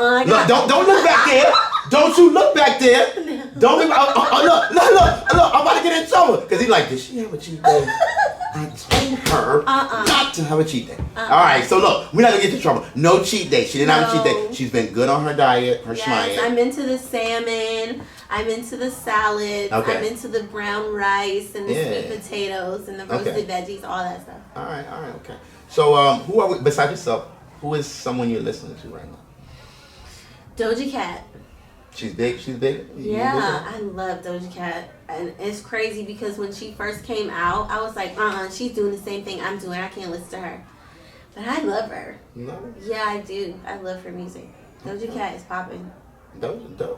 don't look back there. Don't you look back there. Don't look. Look. I'm about to get in trouble because he's like, did she have a cheat day? I told her not to have a cheat day. All right, so look, we're not gonna get in trouble. No cheat day. She didn't have a cheat day. She's been good on her diet, her schmayet. I'm into the salmon. I'm into the salads. Okay. I'm into the brown rice and the sweet potatoes and the roasted veggies, all that stuff. All right, okay. So, who are we, besides yourself, who is someone you're listening to right now? Doja Cat. She's big? Yeah, I love Doja Cat. And it's crazy because when she first came out, I was like, she's doing the same thing I'm doing. I can't listen to her. But I love her. You love her? Yeah, I do. I love her music. Doja Cat is popping. Doja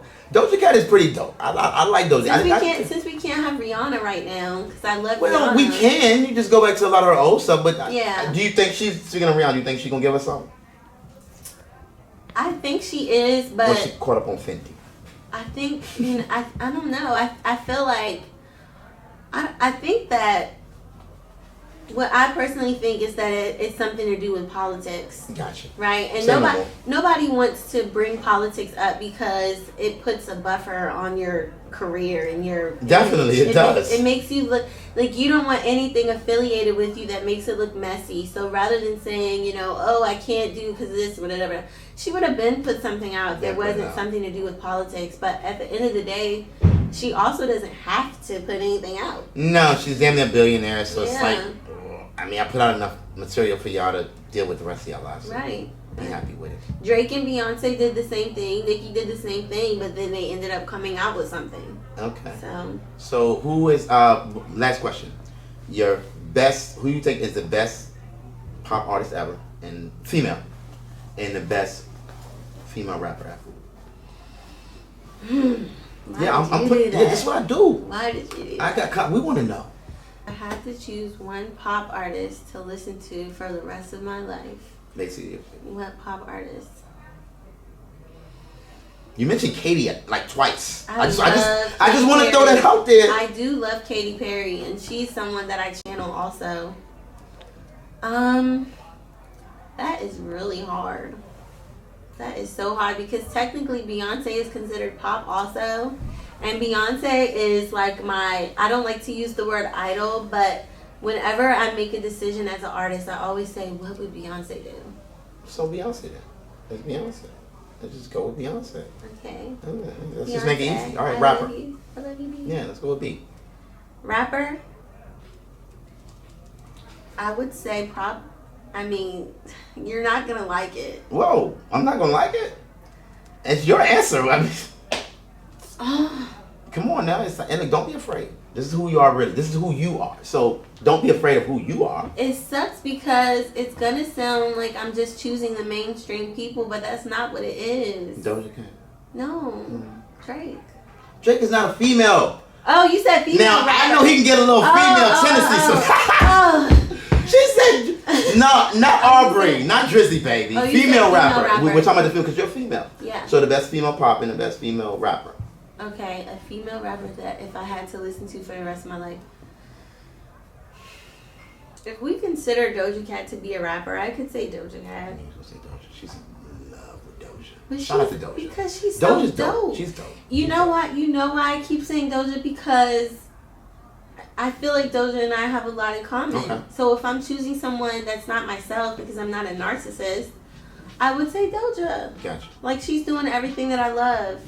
Cat is pretty dope. I like Doja Cat. Since we can't have Rihanna right now, because I love Rihanna. Well, we can. You just go back to a lot of her old stuff. But yeah. Do you think speaking of Rihanna, do you think she's going to give us something? I think she is, but... Or she caught up on Fenty? I think, I don't know. I feel like... I think that What I personally think is that it's something to do with politics. Gotcha. Right? And Say no more. nobody wants to bring politics up because it puts a buffer on your career and your Definitely, it does. It makes you look like you don't want anything affiliated with you that makes it look messy. So rather than saying, oh, I can't do because of this or whatever, she would have been put something out if there wasn't something to do with politics. But at the end of the day, she also doesn't have to put anything out. No, she's damn near a billionaire, so Yeah. it's like, I mean, I put out enough material for y'all to deal with the rest of y'all lives. So Right. be happy with it. Drake and Beyonce did the same thing. Nicki did the same thing, but then they ended up coming out with something. Okay. So So who is, last question, your best, who you think is the best pop artist ever, and female, and the best female rapper ever? I'm putting, yeah, this is what I do. Why did you do that? We want to know. I had to choose one pop artist to listen to for the rest of my life. Basically, What pop artist? you mentioned Katy like twice. I just love want to Katy throw that Perry. out there. I do love Katy Perry, and she's someone that I channel also. That is really hard. That is so hard because technically Beyonce is considered pop also. And Beyonce is like I don't like to use the word idol, but whenever I make a decision as an artist, I always say, what would Beyonce do? So Beyonce then. It's Beyonce. Let's just go with Beyonce. Okay. Let's just make it Beyonce. easy. All right, I rapper. love you. I love you, B. Yeah, let's go with B. Rapper? I would say you're not going to like it. Whoa, I'm not gonna like it. It's your answer. I mean, come on now. And don't be afraid. This is who you are really. This is who you are. So don't be afraid of who you are. It sucks because it's going to sound like I'm just choosing the mainstream people, but that's not what it is. Doja Cat. No. Drake. Drake is not a female. Oh, you said female. Now, rapper. I know he can get a little female tendency. She said, no, not Aubrey, not Drizzy, baby. Oh, you Female said rapper. female rapper. We're talking about the female because you're female. Yeah. So the best female pop and the best female rapper. Okay, a female rapper that if I had to listen to for the rest of my life. If we consider Doja Cat to be a rapper, I could say Doja Cat. I was gonna say Doja. She's in love with Doja. But Shout out to Doja. Because she's Doja's so dope. She's dope. You know what? You know why I keep saying Doja? Because I feel like Doja and I have a lot in common. Okay. So if I'm choosing someone that's not myself because I'm not a narcissist, I would say Doja. Gotcha. Like she's doing everything that I love,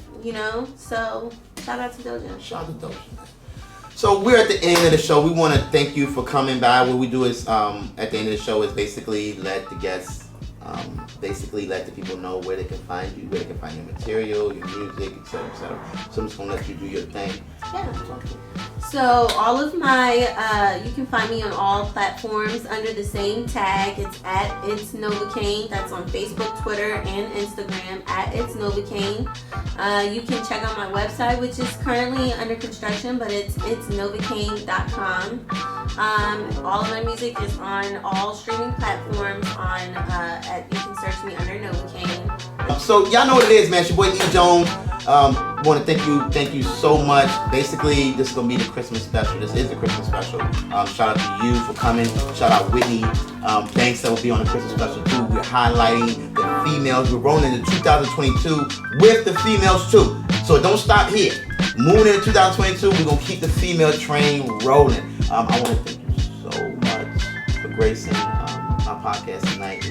So shout out to Doja. Shout out to Doja. So we're at the end of the show. We want to thank you for coming by. What we do is at the end of the show is basically let the guests let the people know where they can find you, where they can find your material, your music, etc., etc. So I'm just gonna let you do your thing. Yeah. So all of my, you can find me on all platforms under the same tag. It's at It's Novacaine. That's on Facebook, Twitter, and Instagram at It's Novacaine. You can check out my website, which is currently under construction, but it's Novacaine.com. All of my music is on all streaming platforms. You can search me under Novacaine. So y'all know what it is, man. It's your boy E. Jones. Want to thank you so much. Basically, this is gonna be the Christmas special. This is the Christmas special. Shout out to you for coming. Shout out Whitney. Thanks that will be on the Christmas special too. We're highlighting the females. We're rolling into 2022 with the females too. So don't stop here. Moving into 2022, we're gonna keep the female train rolling. I want to thank you so much for gracing my podcast tonight.